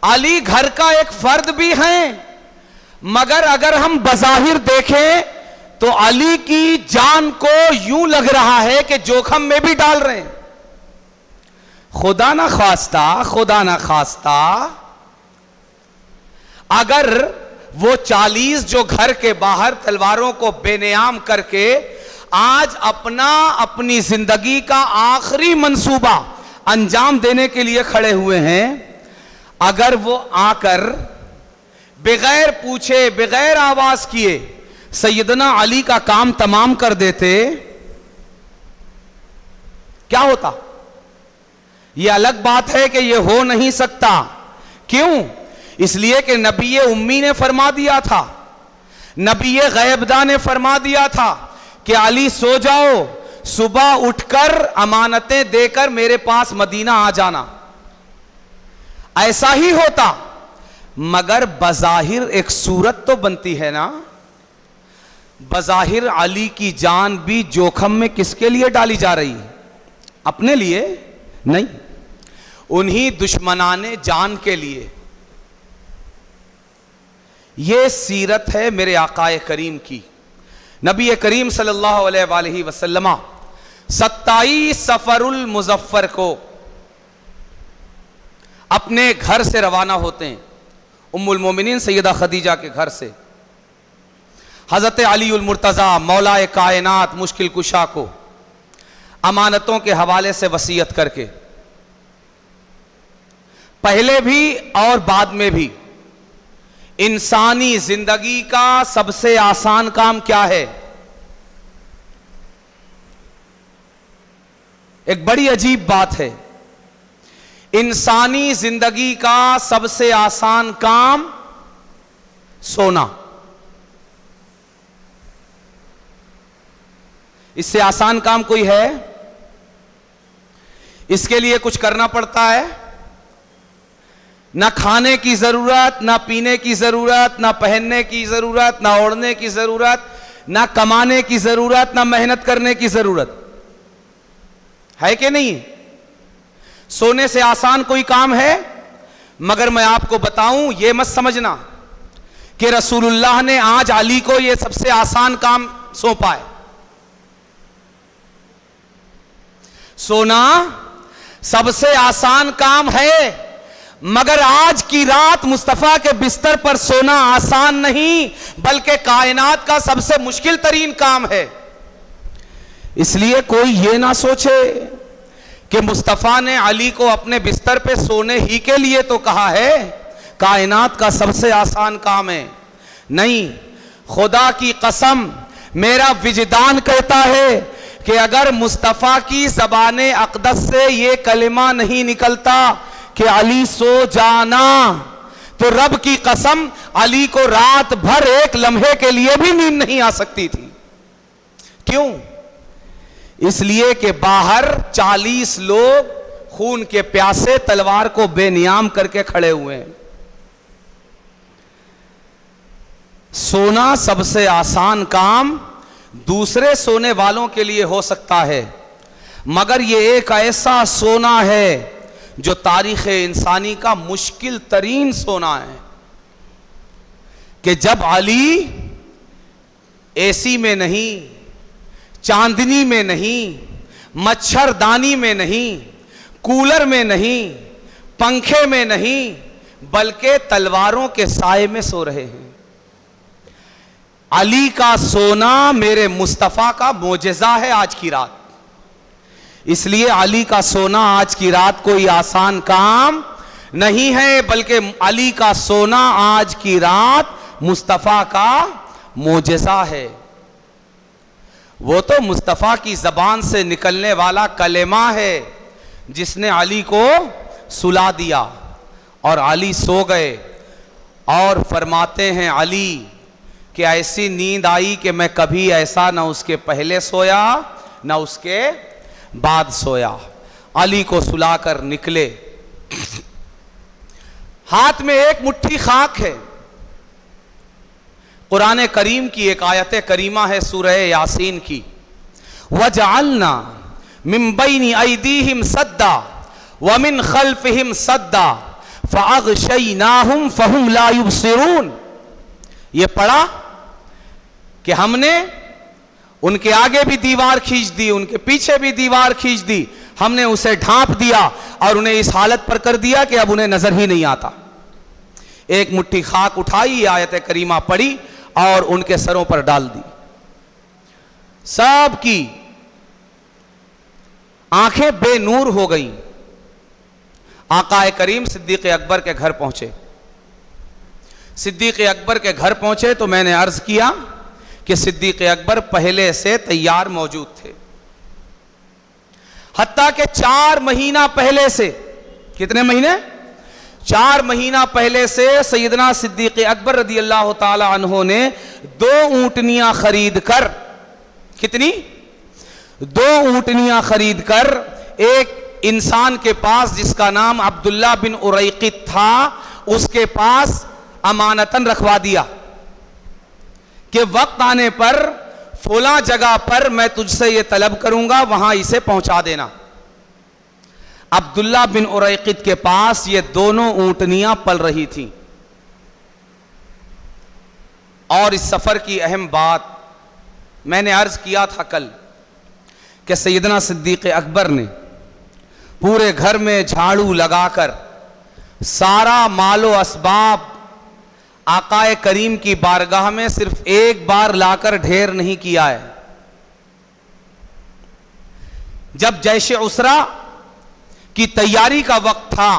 अली घर का एक फर्द भी हैं। मगर अगर हम बज़ाहिर देखें तो अली की जान को यूं लग रहा है कि जोखम में भी डाल रहे हैं। खुदा ना खास्ता अगर वो 40 जो घर के बाहर तलवारों को बेनियाम करके आज अपनी जिंदगी का आखिरी मंसूबा अंजाम देने के लिए खड़े हुए हैं, अगर वो आकर बगैर पूछे बगैर आवाज किए सैयदना अली का काम तमाम कर देते, क्या होता? यह अलग बात है कि यह हो नहीं सकता। क्यों? इसलिए कि नबी उम्मी ने फरमा दिया था, नबी गैबदा ने फरमा दिया था कि अली सो जाओ, सुबह उठकर अमानतें देकर मेरे पास मदीना आ जाना। ऐसा ही होता, मगर बज़ाहिर एक सूरत तो बनती है ना। बज़ाहिर अली की जान भी जोखम में किसके लिए डाली जा रही है? अपने लिए नहीं, उन्हीं दुश्मनाने जान के लिए। यह सीरत है मेरे आकाए करीम की। नबी करीम सल्लल्लाहु अलैहि वसल्लम 27 सफरुल मुज़फ्फर को अपने घर से रवाना होते हैं, उम्मुल मोमिनीन सैयदा खदीजा के घर से। हजरत अली उल मुर्तज़ा मौलाए कायनात मुश्किल कुशा को अमानतों के हवाले से वसीयत करके, पहले भी और बाद में भी, इंसानी जिंदगी का सबसे आसान काम क्या है? एक बड़ी अजीब बात है, इंसानी जिंदगी का सबसे आसान काम सोना। इससे आसान काम कोई है? इसके लिए कुछ करना पड़ता है? ना खाने की जरूरत, ना पीने की जरूरत, ना पहनने की जरूरत, ना ओढ़ने की जरूरत, ना कमाने की जरूरत, ना मेहनत करने की जरूरत है कि नहीं? सोने से आसान कोई काम है? मगर मैं आपको बताऊं, यह मत समझना कि रसूलुल्लाह ने आज अली को यह सबसे आसान काम सौंपा है। सोना सबसे आसान काम है, मगर आज की रात मुस्तफा के बिस्तर पर सोना आसान नहीं, बल्कि कायनात का सबसे मुश्किल तरीन काम है। इसलिए कोई यह ना सोचे कि मुस्तफा ने अली को अपने बिस्तर पे सोने ही के लिए तो कहा है, कायनात का सबसे आसान काम है। नहीं, खुदा की कसम, मेरा विजदान कहता है कि अगर मुस्तफा की ज़बाने अक़दस से ये कलिमा नहीं निकलता कि अली सो जाना, तो रब की कसम अली को रात भर एक लम्हे के लिए भी नींद नहीं आ सकती थी। क्यों? इसलिए कि बाहर 40 लोग खून के प्यासे तलवार को बेनियाम करके खड़े हुए हैं। सोना सबसे आसान काम दूसरे सोने वालों के लिए हो सकता है, मगर यह एक ऐसा सोना है जो तारीख़ इंसानी का मुश्किल तरीन सोना है कि जब अली एसी में नहीं, चांदनी में नहीं, मच्छरदानी में नहीं, कूलर में नहीं, पंखे में नहीं, बल्कि तलवारों के साए में सो रहे हैं। अली का सोना मेरे मुस्तफ़ा का मोजेज़ा है आज की रात। इसलिए अली का सोना आज की रात कोई आसान काम नहीं है, बल्कि अली का सोना आज की रात मुस्तफ़ा का मोजेज़ा है। वो तो मुस्तफ़ा की ज़बान से निकलने वाला कलेमा है जिसने अली को सुला दिया और अली सो गए। और फरमाते हैं अली कि ऐसी नींद आई कि मैं कभी ऐसा ना उसके पहले सोया ना उसके बाद सोया। अली को सुलाकर निकले, हाथ में एक मुट्ठी खाक है। कुरान करीम की एक आयत करीमा है सूरह यासीन की, वजअलना मिन बैनि ऐदीहिम सद्दा व मिन खल्फिहिम सद्दा फअग़शयनाहुम फहुम ला युबसिरून। ये पढ़ा कि हमने उनके आगे भी दीवार खींच दी, उनके पीछे भी दीवार खींच दी, हमने उसे ढांप दिया और उन्हें इस हालत पर कर दिया कि अब उन्हें नजर ही नहीं आता। एक मुट्ठी खाक उठाई, आयत करीमा पड़ी और उनके सरों पर डाल दी। सब की आंखें बेनूर हो गईं। आकाए करीम सिद्दीक अकबर के घर पहुंचे। सिद्दीक अकबर के घर पहुंचे तो मैंने अर्ज किया कि सिद्दीक अकबर पहले से तैयार मौजूद थे। हत्ता के 4 महीना पहले से, कितने महीने? 4 महीना पहले से सैयदना सिद्दीक अकबर रदी अल्लाह ताला अन्हो ने 2 ऊंटनियां खरीद कर, कितनी? 2 ऊंटनियां खरीद कर एक इंसान के पास जिसका नाम अब्दुल्ला बिन उरैकित था, उसके पास अमानतन रखवा दिया कि वक्त आने पर फला जगह पर मैं तुझसे यह तलब करूंगा, वहां इसे पहुंचा देना। अब्दुल्ला बिन उरैकित के पास ये दोनों ऊंटनियां पल रही थीं। और इस सफर की अहम बात मैंने अर्ज किया था कल कि सैयदना सिद्दीक अकबर ने पूरे घर में झाड़ू लगाकर सारा मालो असबाब आकाए करीम की बारगाह में सिर्फ एक बार लाकर ढेर नहीं किया है। जब जैश उसरा की तैयारी का वक्त था,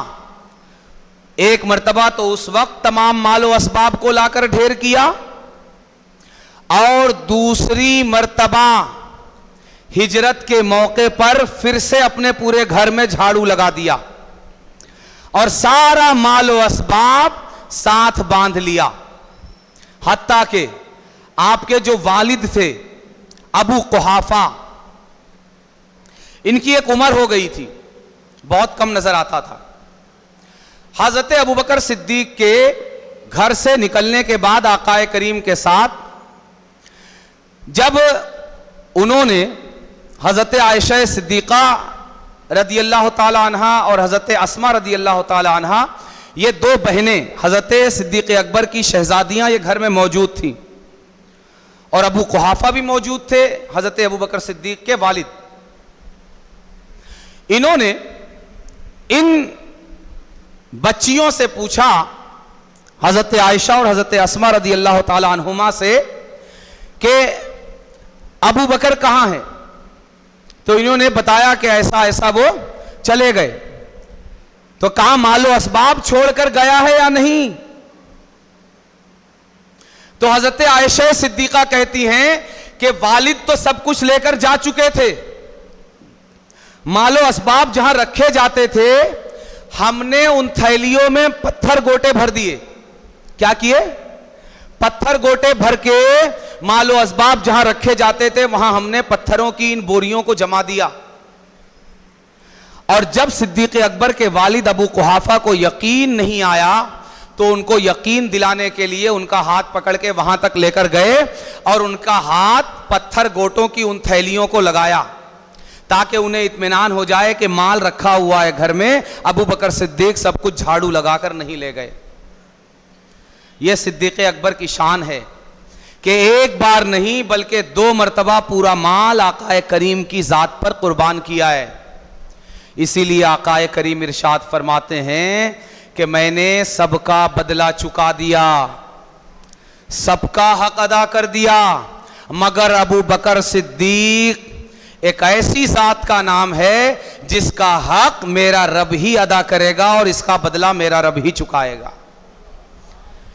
एक मर्तबा तो उस वक्त तमाम मालो असबाब को लाकर ढेर किया, और दूसरी मर्तबा हिजरत के मौके पर फिर से अपने पूरे घर में झाड़ू लगा दिया और सारा मालो असबाब साथ बांध लिया। हत्ता के आपके जो वालिद थे अबू कुहाफा, इनकी एक उम्र हो गई थी, बहुत कम नजर आता था। हजरत अबू बकर सिद्दीक के घर से निकलने के बाद आकाए करीम के साथ जब उन्होंने हजरत आयशा सिद्दीका रदी अल्लाह ताला अन्हा और हजरत अस्मा रदी अल्लाह ताला अन्हा, ये 2 बहनें हजरत सिद्दीक अकबर की शहजादियां ये घर में मौजूद थीं, और अबू कुहाफा भी मौजूद थे, हजरत अबू बकर सिद्दीक के वालिद। इन्होंने इन बच्चियों से पूछा, हजरत आयशा और हजरत अस्मा रदी अल्लाह ताला अन्हुमा से, कि अबू बकर कहां है? तो इन्होंने बताया कि ऐसा ऐसा वो चले गए। तो कहा मालो असबाब छोड़कर गया है या नहीं? तो हजरत आयशा सिद्दीका कहती हैं कि वालिद तो सब कुछ लेकर जा चुके थे, मालो असबाब जहां रखे जाते थे हमने उन थैलियों में पत्थर गोटे भर दिए। क्या किए? पत्थर गोटे भर के मालो असबाब जहां रखे जाते थे वहां हमने पत्थरों की इन बोरियों को जमा दिया। और जब सिद्दीक अकबर के वालिद अबू कुहाफा को यकीन नहीं आया तो उनको यकीन दिलाने के लिए उनका हाथ पकड़ के वहां तक लेकर गए और उनका हाथ पत्थर गोटों की उन थैलियों को लगाया, ताकि उन्हें इत्मीनान हो जाए कि माल रखा हुआ है घर में, अबू बकर सिद्दीक सब कुछ झाड़ू लगाकर नहीं ले गए। यह सिद्दीक अकबर की शान है कि एक बार नहीं बल्कि 2 मर्तबा पूरा माल आकाए करीम की जात पर कुर्बान किया है। इसीलिए आकाए करीम इरशाद फरमाते हैं कि मैंने सबका बदला चुका दिया, सबका हक अदा कर दिया, मगर अबू बकर सिद्दीक एक ऐसी जात का नाम है जिसका हक मेरा रब ही अदा करेगा और इसका बदला मेरा रब ही चुकाएगा।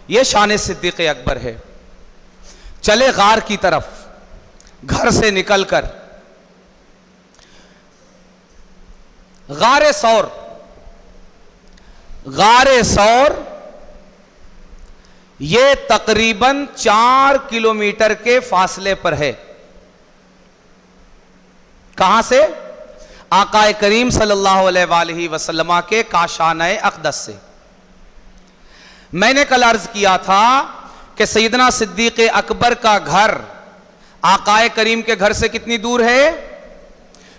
यह शान सिद्दीक अकबर है। चले गार की तरफ, घर से निकलकर गारे सौर, गारे सौर ये तकरीबन 4 किलोमीटर के फासले पर है। कहां से? आकाए करीम सल्लल्लाहु अलैहि वसल्लम के काशाने अक़दस से। मैंने कल अर्ज किया था कि सैयदना सिद्दीक अकबर का घर आकाए करीम के घर से कितनी दूर है?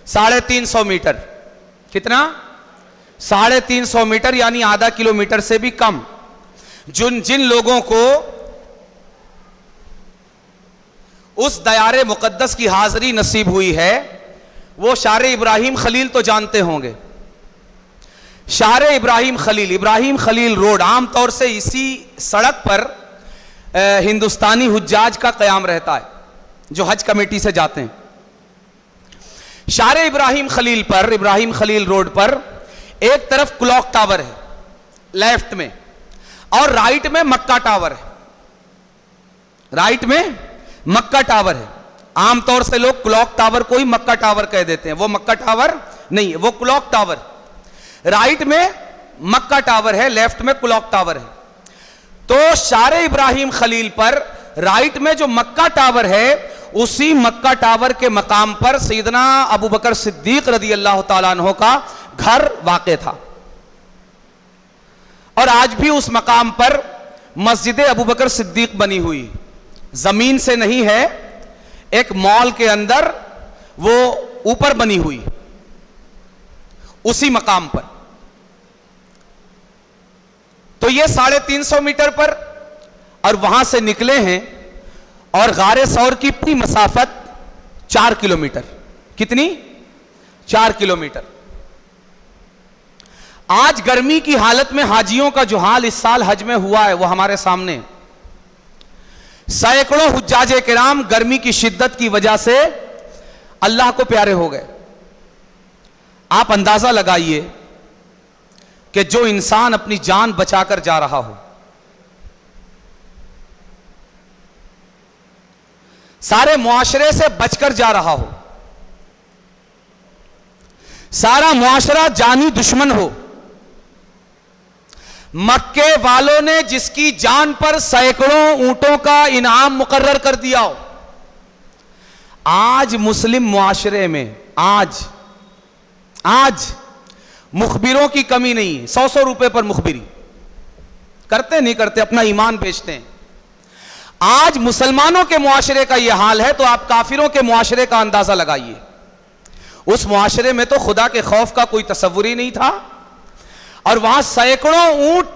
350 मीटर। कितना? 350 मीटर, यानी आधा किलोमीटर से भी कम। जिन लोगों को उस दयारे मुकद्दस की हाज़री नसीब हुई है, वो शार इब्राहिम खलील तो जानते होंगे। शार इब्राहिम खलील रोड, आमतौर से इसी सड़क पर हिंदुस्तानी हुज्जाज का क़याम रहता है जो हज कमेटी से जाते हैं। शार इब्राहिम खलील रोड पर एक तरफ क्लॉक टावर है लेफ्ट में, और राइट में मक्का टावर है। आमतौर से लोग क्लॉक टावर को ही मक्का टावर कह देते हैं, वो मक्का टावर नहीं है, वो क्लॉक टावर। राइट में मक्का टावर है, लेफ्ट में क्लॉक टावर है। तो शार इब्राहिम खलील पर राइट में जो मक्का टावर है, उसी मक्का टावर के मकाम पर सैयदना अबू बकर सिद्दीक रज़ी अल्लाह ताला अन्हु का घर वाक़े था। और आज भी उस मकाम पर मस्जिद अबू बकर सिद्दीक बनी हुई, जमीन से नहीं है, एक मॉल के अंदर वो ऊपर बनी हुई, उसी मकाम पर। तो ये 350 मीटर पर, और वहां से निकले हैं, और गारे सौर की पूरी मसाफत 4 किलोमीटर। कितनी? 4 किलोमीटर। आज गर्मी की हालत में हाजियों का जो हाल इस साल हज में हुआ है वो हमारे सामने। सैकड़ों हुज्जाजे किराम गर्मी की शिद्दत की वजह से अल्लाह को प्यारे हो गए। आप अंदाजा लगाइए कि जो इंसान अपनी जान बचाकर जा रहा हो, सारे मुआशरे से बचकर जा रहा हो, सारा मुआशरा जानी दुश्मन हो, मक्के वालों ने जिसकी जान पर सैकड़ों ऊंटों का इनाम मुकर्रर कर दिया हो, आज मुस्लिम मुआशरे में आज मुखबिरों की कमी नहीं है। 100 रुपए पर मुखबिरी करते नहीं करते, अपना ईमान बेचते हैं। आज मुसलमानों के मुआशरे का यह हाल है, तो आप काफिरों के मुआशरे का अंदाजा लगाइए। उस मुआशरे में तो खुदा के खौफ का कोई तसव्वुर ही नहीं था, और वहां सैकड़ों ऊंट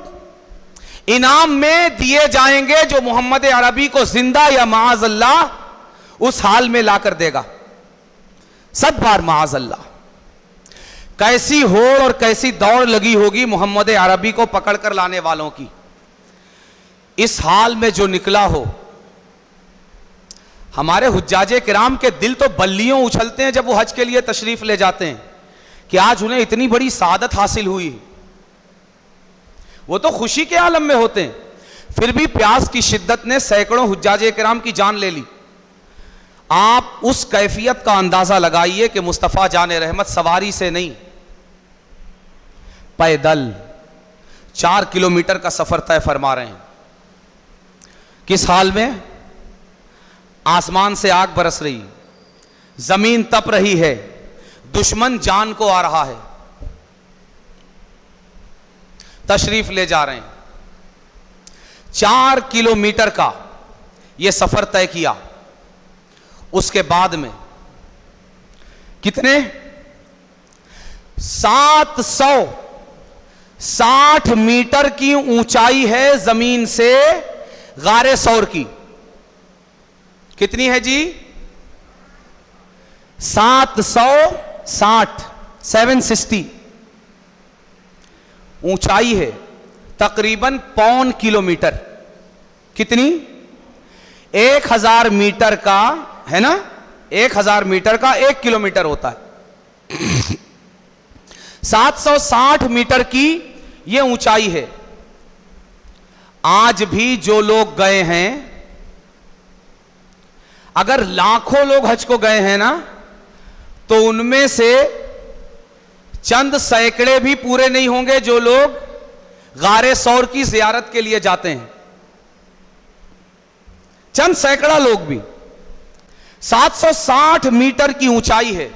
इनाम में दिए जाएंगे जो मोहम्मद अरबी को जिंदा या माअज़ल्लाह उस हाल में लाकर देगा। 7 बार माअज़ल्लाह। कैसी होड़ और कैसी दौड़ लगी होगी मोहम्मद अरबी को पकड़कर लाने वालों की। इस हाल में जो निकला हो, हमारे हुज्जाजे किराम के दिल तो बल्लियों उछलते हैं जब वो हज के लिए तशरीफ ले जाते हैं कि आज उन्हें इतनी बड़ी सादत हासिल हुई। वो तो खुशी के आलम में होते हैं, फिर भी प्यास की शिद्दत ने सैकड़ों हुज्जाजे किराम की जान ले ली। आप उस कैफियत का अंदाजा लगाइए कि मुस्तफ़ा जाने रहमत सवारी से नहीं, पैदल 4 किलोमीटर का सफर तय फरमा रहे हैं। किस हाल में? आसमान से आग बरस रही, जमीन तप रही है, दुश्मन जान को आ रहा है, तशरीफ ले जा रहे हैं। 4 किलोमीटर का यह सफर तय किया। उसके बाद में कितने? 760 मीटर की ऊंचाई है जमीन से गारे सौर की। कितनी है जी? 760 ऊंचाई है, तकरीबन 1.25 किलोमीटर। कितनी? 1000 मीटर का है ना, 1000 मीटर का 1 किलोमीटर होता है। 760 मीटर की यह ऊंचाई है। आज भी जो लोग गए हैं, अगर लाखों लोग हज को गए हैं ना, तो उनमें से चंद सैकड़े भी पूरे नहीं होंगे जो लोग गारे सौर की जियारत के लिए जाते हैं। चंद सैकड़ा लोग भी। 760 मीटर की ऊंचाई है।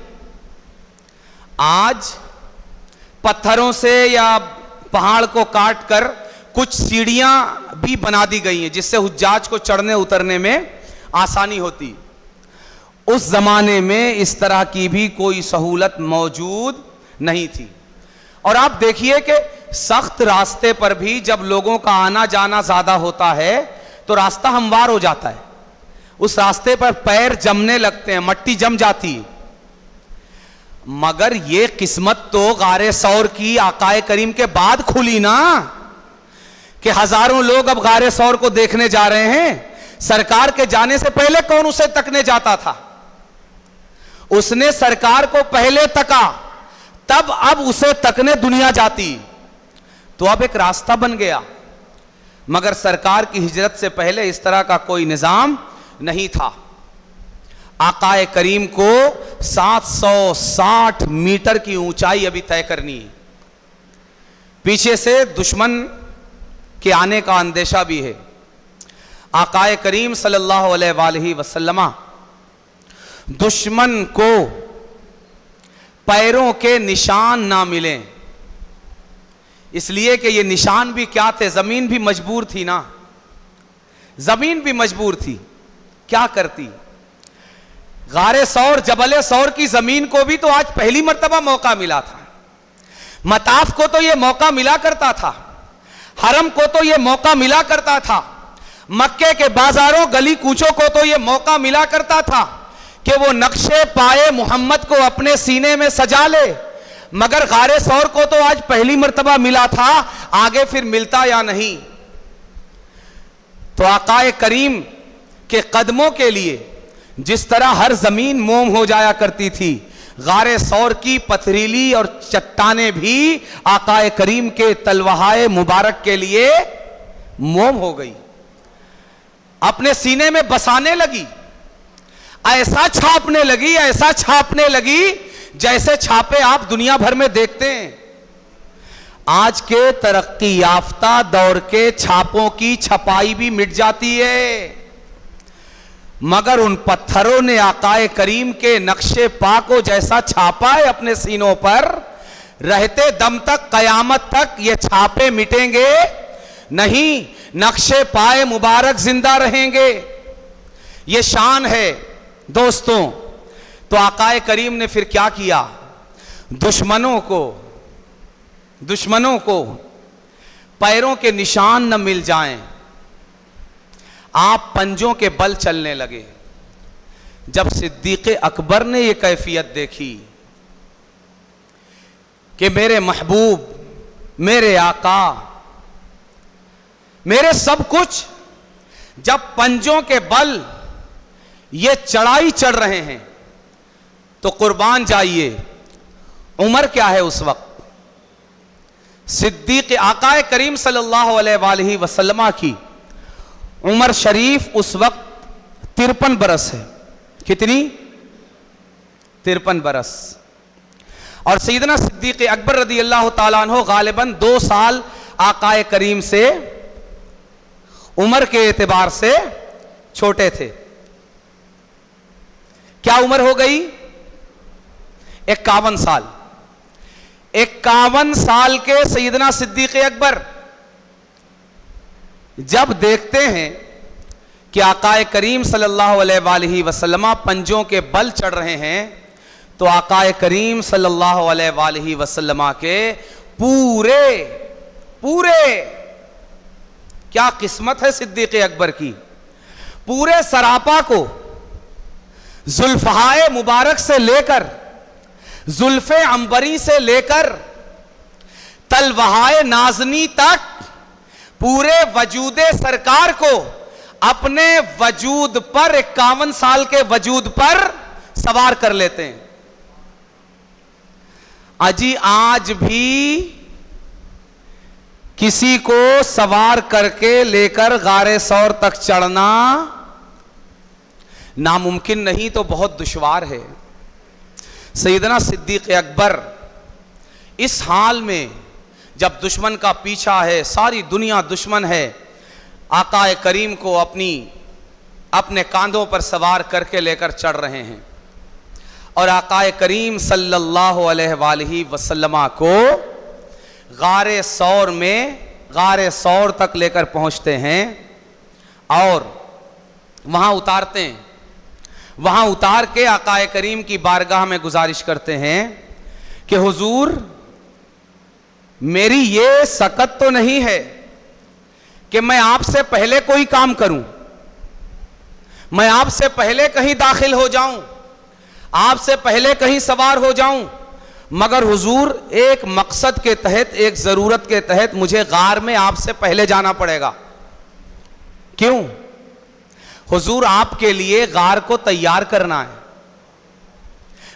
आज पत्थरों से या पहाड़ को काटकर कुछ सीढ़ियां भी बना दी गई हैं जिससे हुज्जाज को चढ़ने उतरने में आसानी होती। उस जमाने में इस तरह की भी कोई सहूलत मौजूद नहीं थी। और आप देखिए कि सख्त रास्ते पर भी जब लोगों का आना जाना ज्यादा होता है तो रास्ता हमवार हो जाता है। उस रास्ते पर पैर जमने लगते हैं, मट्टी जम जाती है। मगर ये किस्मत तो गारे सौर की आकाए करीम के बाद खुली ना, कि हजारों लोग अब गारे सौर को देखने जा रहे हैं। सरकार के जाने से पहले कौन उसे तकने जाता था? उसने सरकार को पहले तका, तब अब उसे तकने दुनिया जाती। तो अब एक रास्ता बन गया। मगर सरकार की हिजरत से पहले इस तरह का कोई निजाम नहीं था। आकाए करीम को 760 मीटर की ऊंचाई अभी तय करनी है। पीछे से दुश्मन के आने का अंदेशा भी है। आकाए करीम सल्लल्लाहु अलैहि वसल्लम दुश्मन को पैरों के निशान ना मिलें, इसलिए कि ये निशान भी क्या थे, जमीन भी मजबूर थी ना, जमीन भी मजबूर थी। क्या करती? गारे सौर, जबले सौर की जमीन को भी तो आज पहली मर्तबा मौका मिला था। मताफ को तो यह मौका मिला करता था, हरम को तो यह मौका मिला करता था, मक्के के बाजारों गली कूचों को तो यह मौका मिला करता था कि वो नक्शे पाए मोहम्मद को अपने सीने में सजा ले। मगर गारे सौर को तो आज पहली मर्तबा मिला था, आगे फिर मिलता या नहीं। तो आकाए करीम के कदमों के लिए जिस तरह हर जमीन मोम हो जाया करती थी, गारे सौर की पथरीली और चट्टानें भी आकाए करीम के तलवाहाए मुबारक के लिए मोम हो गई, अपने सीने में बसाने लगी, ऐसा छापने लगी, ऐसा छापने लगी जैसे छापे आप दुनिया भर में देखते हैं। आज के तरक्की याफ्ता दौर के छापों की छपाई भी मिट जाती है, मगर उन पत्थरों ने आकाए करीम के नक्शे पा को जैसा छापा है अपने सीनों पर, रहते दम तक कयामत तक ये छापे मिटेंगे नहीं, नक्शे पाए मुबारक जिंदा रहेंगे। ये शान है दोस्तों। तो आकाए करीम ने फिर क्या किया? दुश्मनों को पैरों के निशान न मिल जाएं, आप पंजों के बल चलने लगे। जब सिद्दीक़ अकबर ने यह कैफियत देखी कि मेरे महबूब, मेरे आका, मेरे सब कुछ जब पंजों के बल ये चढ़ाई चढ़ रहे हैं, तो कुर्बान जाइए। उम्र क्या है उस वक्त? सिद्दीक़ आकाए करीम सल्लल्लाहु अलैहि वसल्लम की उमर शरीफ उस वक्त 53 बरस है। कितनी? 53 बरस। और सैयदना सिद्दीक़ अकबर रदी अल्लाह ताला अन्हु गालिबन 2 साल आकाए करीम से उम्र के एतबार से छोटे थे। क्या उम्र हो गई? 51 साल। 51 साल के सैयदना सिद्दीक़ अकबर जब देखते हैं कि आकाए करीम सल्लल्लाहु अलैहि वसल्लम पंजों के बल चढ़ रहे हैं, तो आकाए करीम सल्लल्लाहु अलैहि वसल्लम के पूरे क्या किस्मत है सिद्दीक़ अकबर की, पूरे सरापा को जुल्फ़हाए मुबारक से लेकर, जुल्फ़े अंबरी से लेकर तलवाहाए नाज़नी तक पूरे वजूदे सरकार को अपने वजूद पर, 51 साल के वजूद पर सवार कर लेते हैं। अजी आज भी किसी को सवार करके लेकर गारे सौर तक चढ़ना नामुमकिन नहीं तो बहुत दुश्वार है। सैयदना सिद्दीक़ अकबर इस हाल में, जब दुश्मन का पीछा है, सारी दुनिया दुश्मन है, आकाए करीम को अपने कांधों पर सवार करके लेकर चढ़ रहे हैं और आकाए करीम सल्लल्लाहु अलैहि वसल्लम को गारे सौर तक लेकर पहुंचते हैं और वहां उतारते हैं। वहां उतार के आकाए करीम की बारगाह में गुजारिश करते हैं कि हुजूर, मेरी ये सकत तो नहीं है कि मैं आपसे पहले कोई काम करूं, मैं आपसे पहले कहीं दाखिल हो जाऊं, आपसे पहले कहीं सवार हो जाऊं, मगर हुजूर एक मकसद के तहत, एक जरूरत के तहत मुझे गार में आपसे पहले जाना पड़ेगा। क्यों? हुजूर आपके लिए गार को तैयार करना है।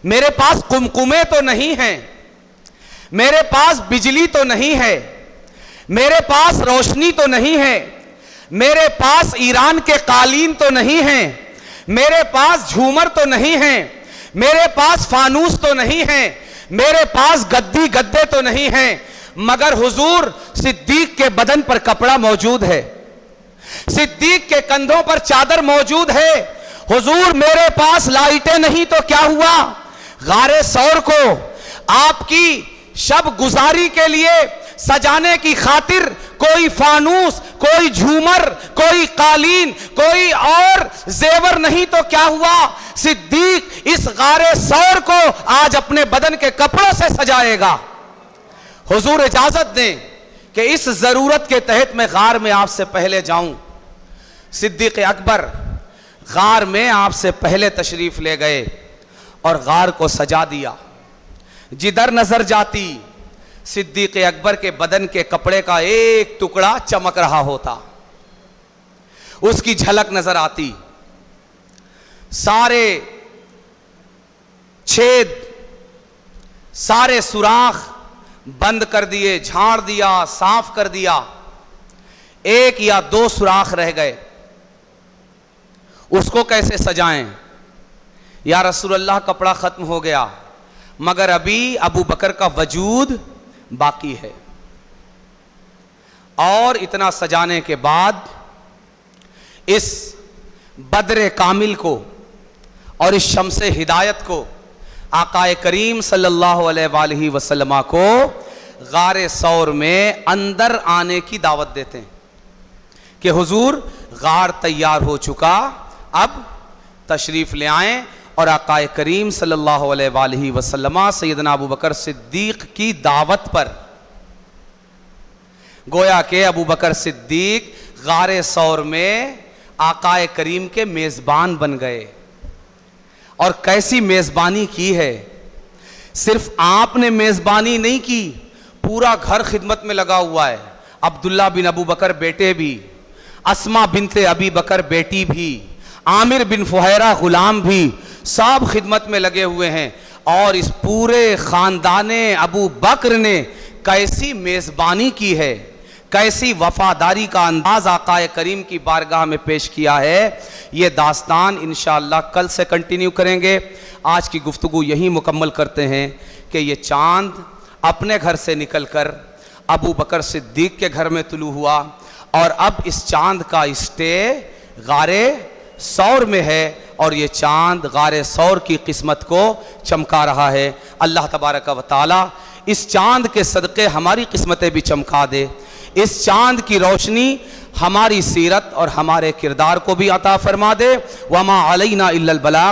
मेरे पास कुमकुमे तो नहीं है, मेरे पास बिजली तो नहीं है, मेरे पास रोशनी तो नहीं है, मेरे पास ईरान के कालीन तो नहीं है, मेरे पास झूमर तो नहीं है, मेरे पास फानूस तो नहीं है, मेरे पास गद्दी गद्दे तो नहीं है, मगर हुजूर सिद्दीक के बदन पर कपड़ा मौजूद है, सिद्दीक के कंधों पर चादर मौजूद है। हुजूर मेरे पास लाइटें नहीं तो क्या हुआ, गारे सौर को आपकी शब गुजारी के लिए सजाने की खातिर कोई फानूस, कोई झूमर, कोई कालीन, कोई और जेवर नहीं तो क्या हुआ, सिद्दीक इस गारे सौर को आज अपने बदन के कपड़ों से सजाएगा। हुजूर इजाजत दें कि इस जरूरत के तहत मैं गार में आपसे पहले जाऊं। सिद्दीक अकबर गार में आपसे पहले तशरीफ ले गए और गार को सजा दिया। जिधर नजर जाती सिद्दीक अकबर के बदन के कपड़े का एक टुकड़ा चमक रहा होता, उसकी झलक नजर आती। सारे छेद, सारे सुराख बंद कर दिए, झाड़ दिया, साफ कर दिया, एक या दो सुराख रह गए। उसको कैसे सजाएं? या रसूलुल्लाह कपड़ा खत्म हो गया, मगर अभी अबू बकर का वजूद बाकी है। और इतना सजाने के बाद इस बद्र कामिल को और इस शम्से हिदायत को, आकाए करीम सल्लल्लाहु अलैहि वसल्लम को गारे सौर में अंदर आने की दावत देते हैं कि हुजूर गार तैयार हो चुका, अब तशरीफ ले आएं। और आकाए करीम सल्लल्लाहु अलैहि वसल्लम सैयदना अबू बकर सिद्दीक की दावत पर, गोया के अबू बकर सिद्दीक गारे सौर में आकाए करीम के मेजबान बन गए। और कैसी मेजबानी की है, सिर्फ आपने मेजबानी नहीं की, पूरा घर खिदमत में लगा हुआ है। अब्दुल्ला बिन अबू बकर बेटे भी, अस्मा बिनते अबी बकर बेटी भी, आमिर बिन फुहैरा गुलाम भी, सब खिदमत में लगे हुए हैं। और इस पूरे खानदाने अबू बकर ने कैसी मेजबानी की है, कैसी वफादारी का अंदाज आकाए करीम की बारगाह में पेश किया है, ये दास्तान इंशाअल्लाह कल से कंटिन्यू करेंगे। आज की गुफ्तगू यही मुकम्मल करते हैं कि ये चांद अपने घर से निकलकर अबू बकर सिद्दीक के घर में तुलू हुआ और अब इस चांद का स्टे गारे सौर में है और ये चांद गारे सौर की किस्मत को चमका रहा है। अल्लाह तबारक व तआला इस चांद के सदक़े हमारी किस्मतें भी चमका दे। इस चांद की रोशनी हमारी सीरत और हमारे किरदार को भी अता फरमा दे। वमा अलैना इल्लल बलाग।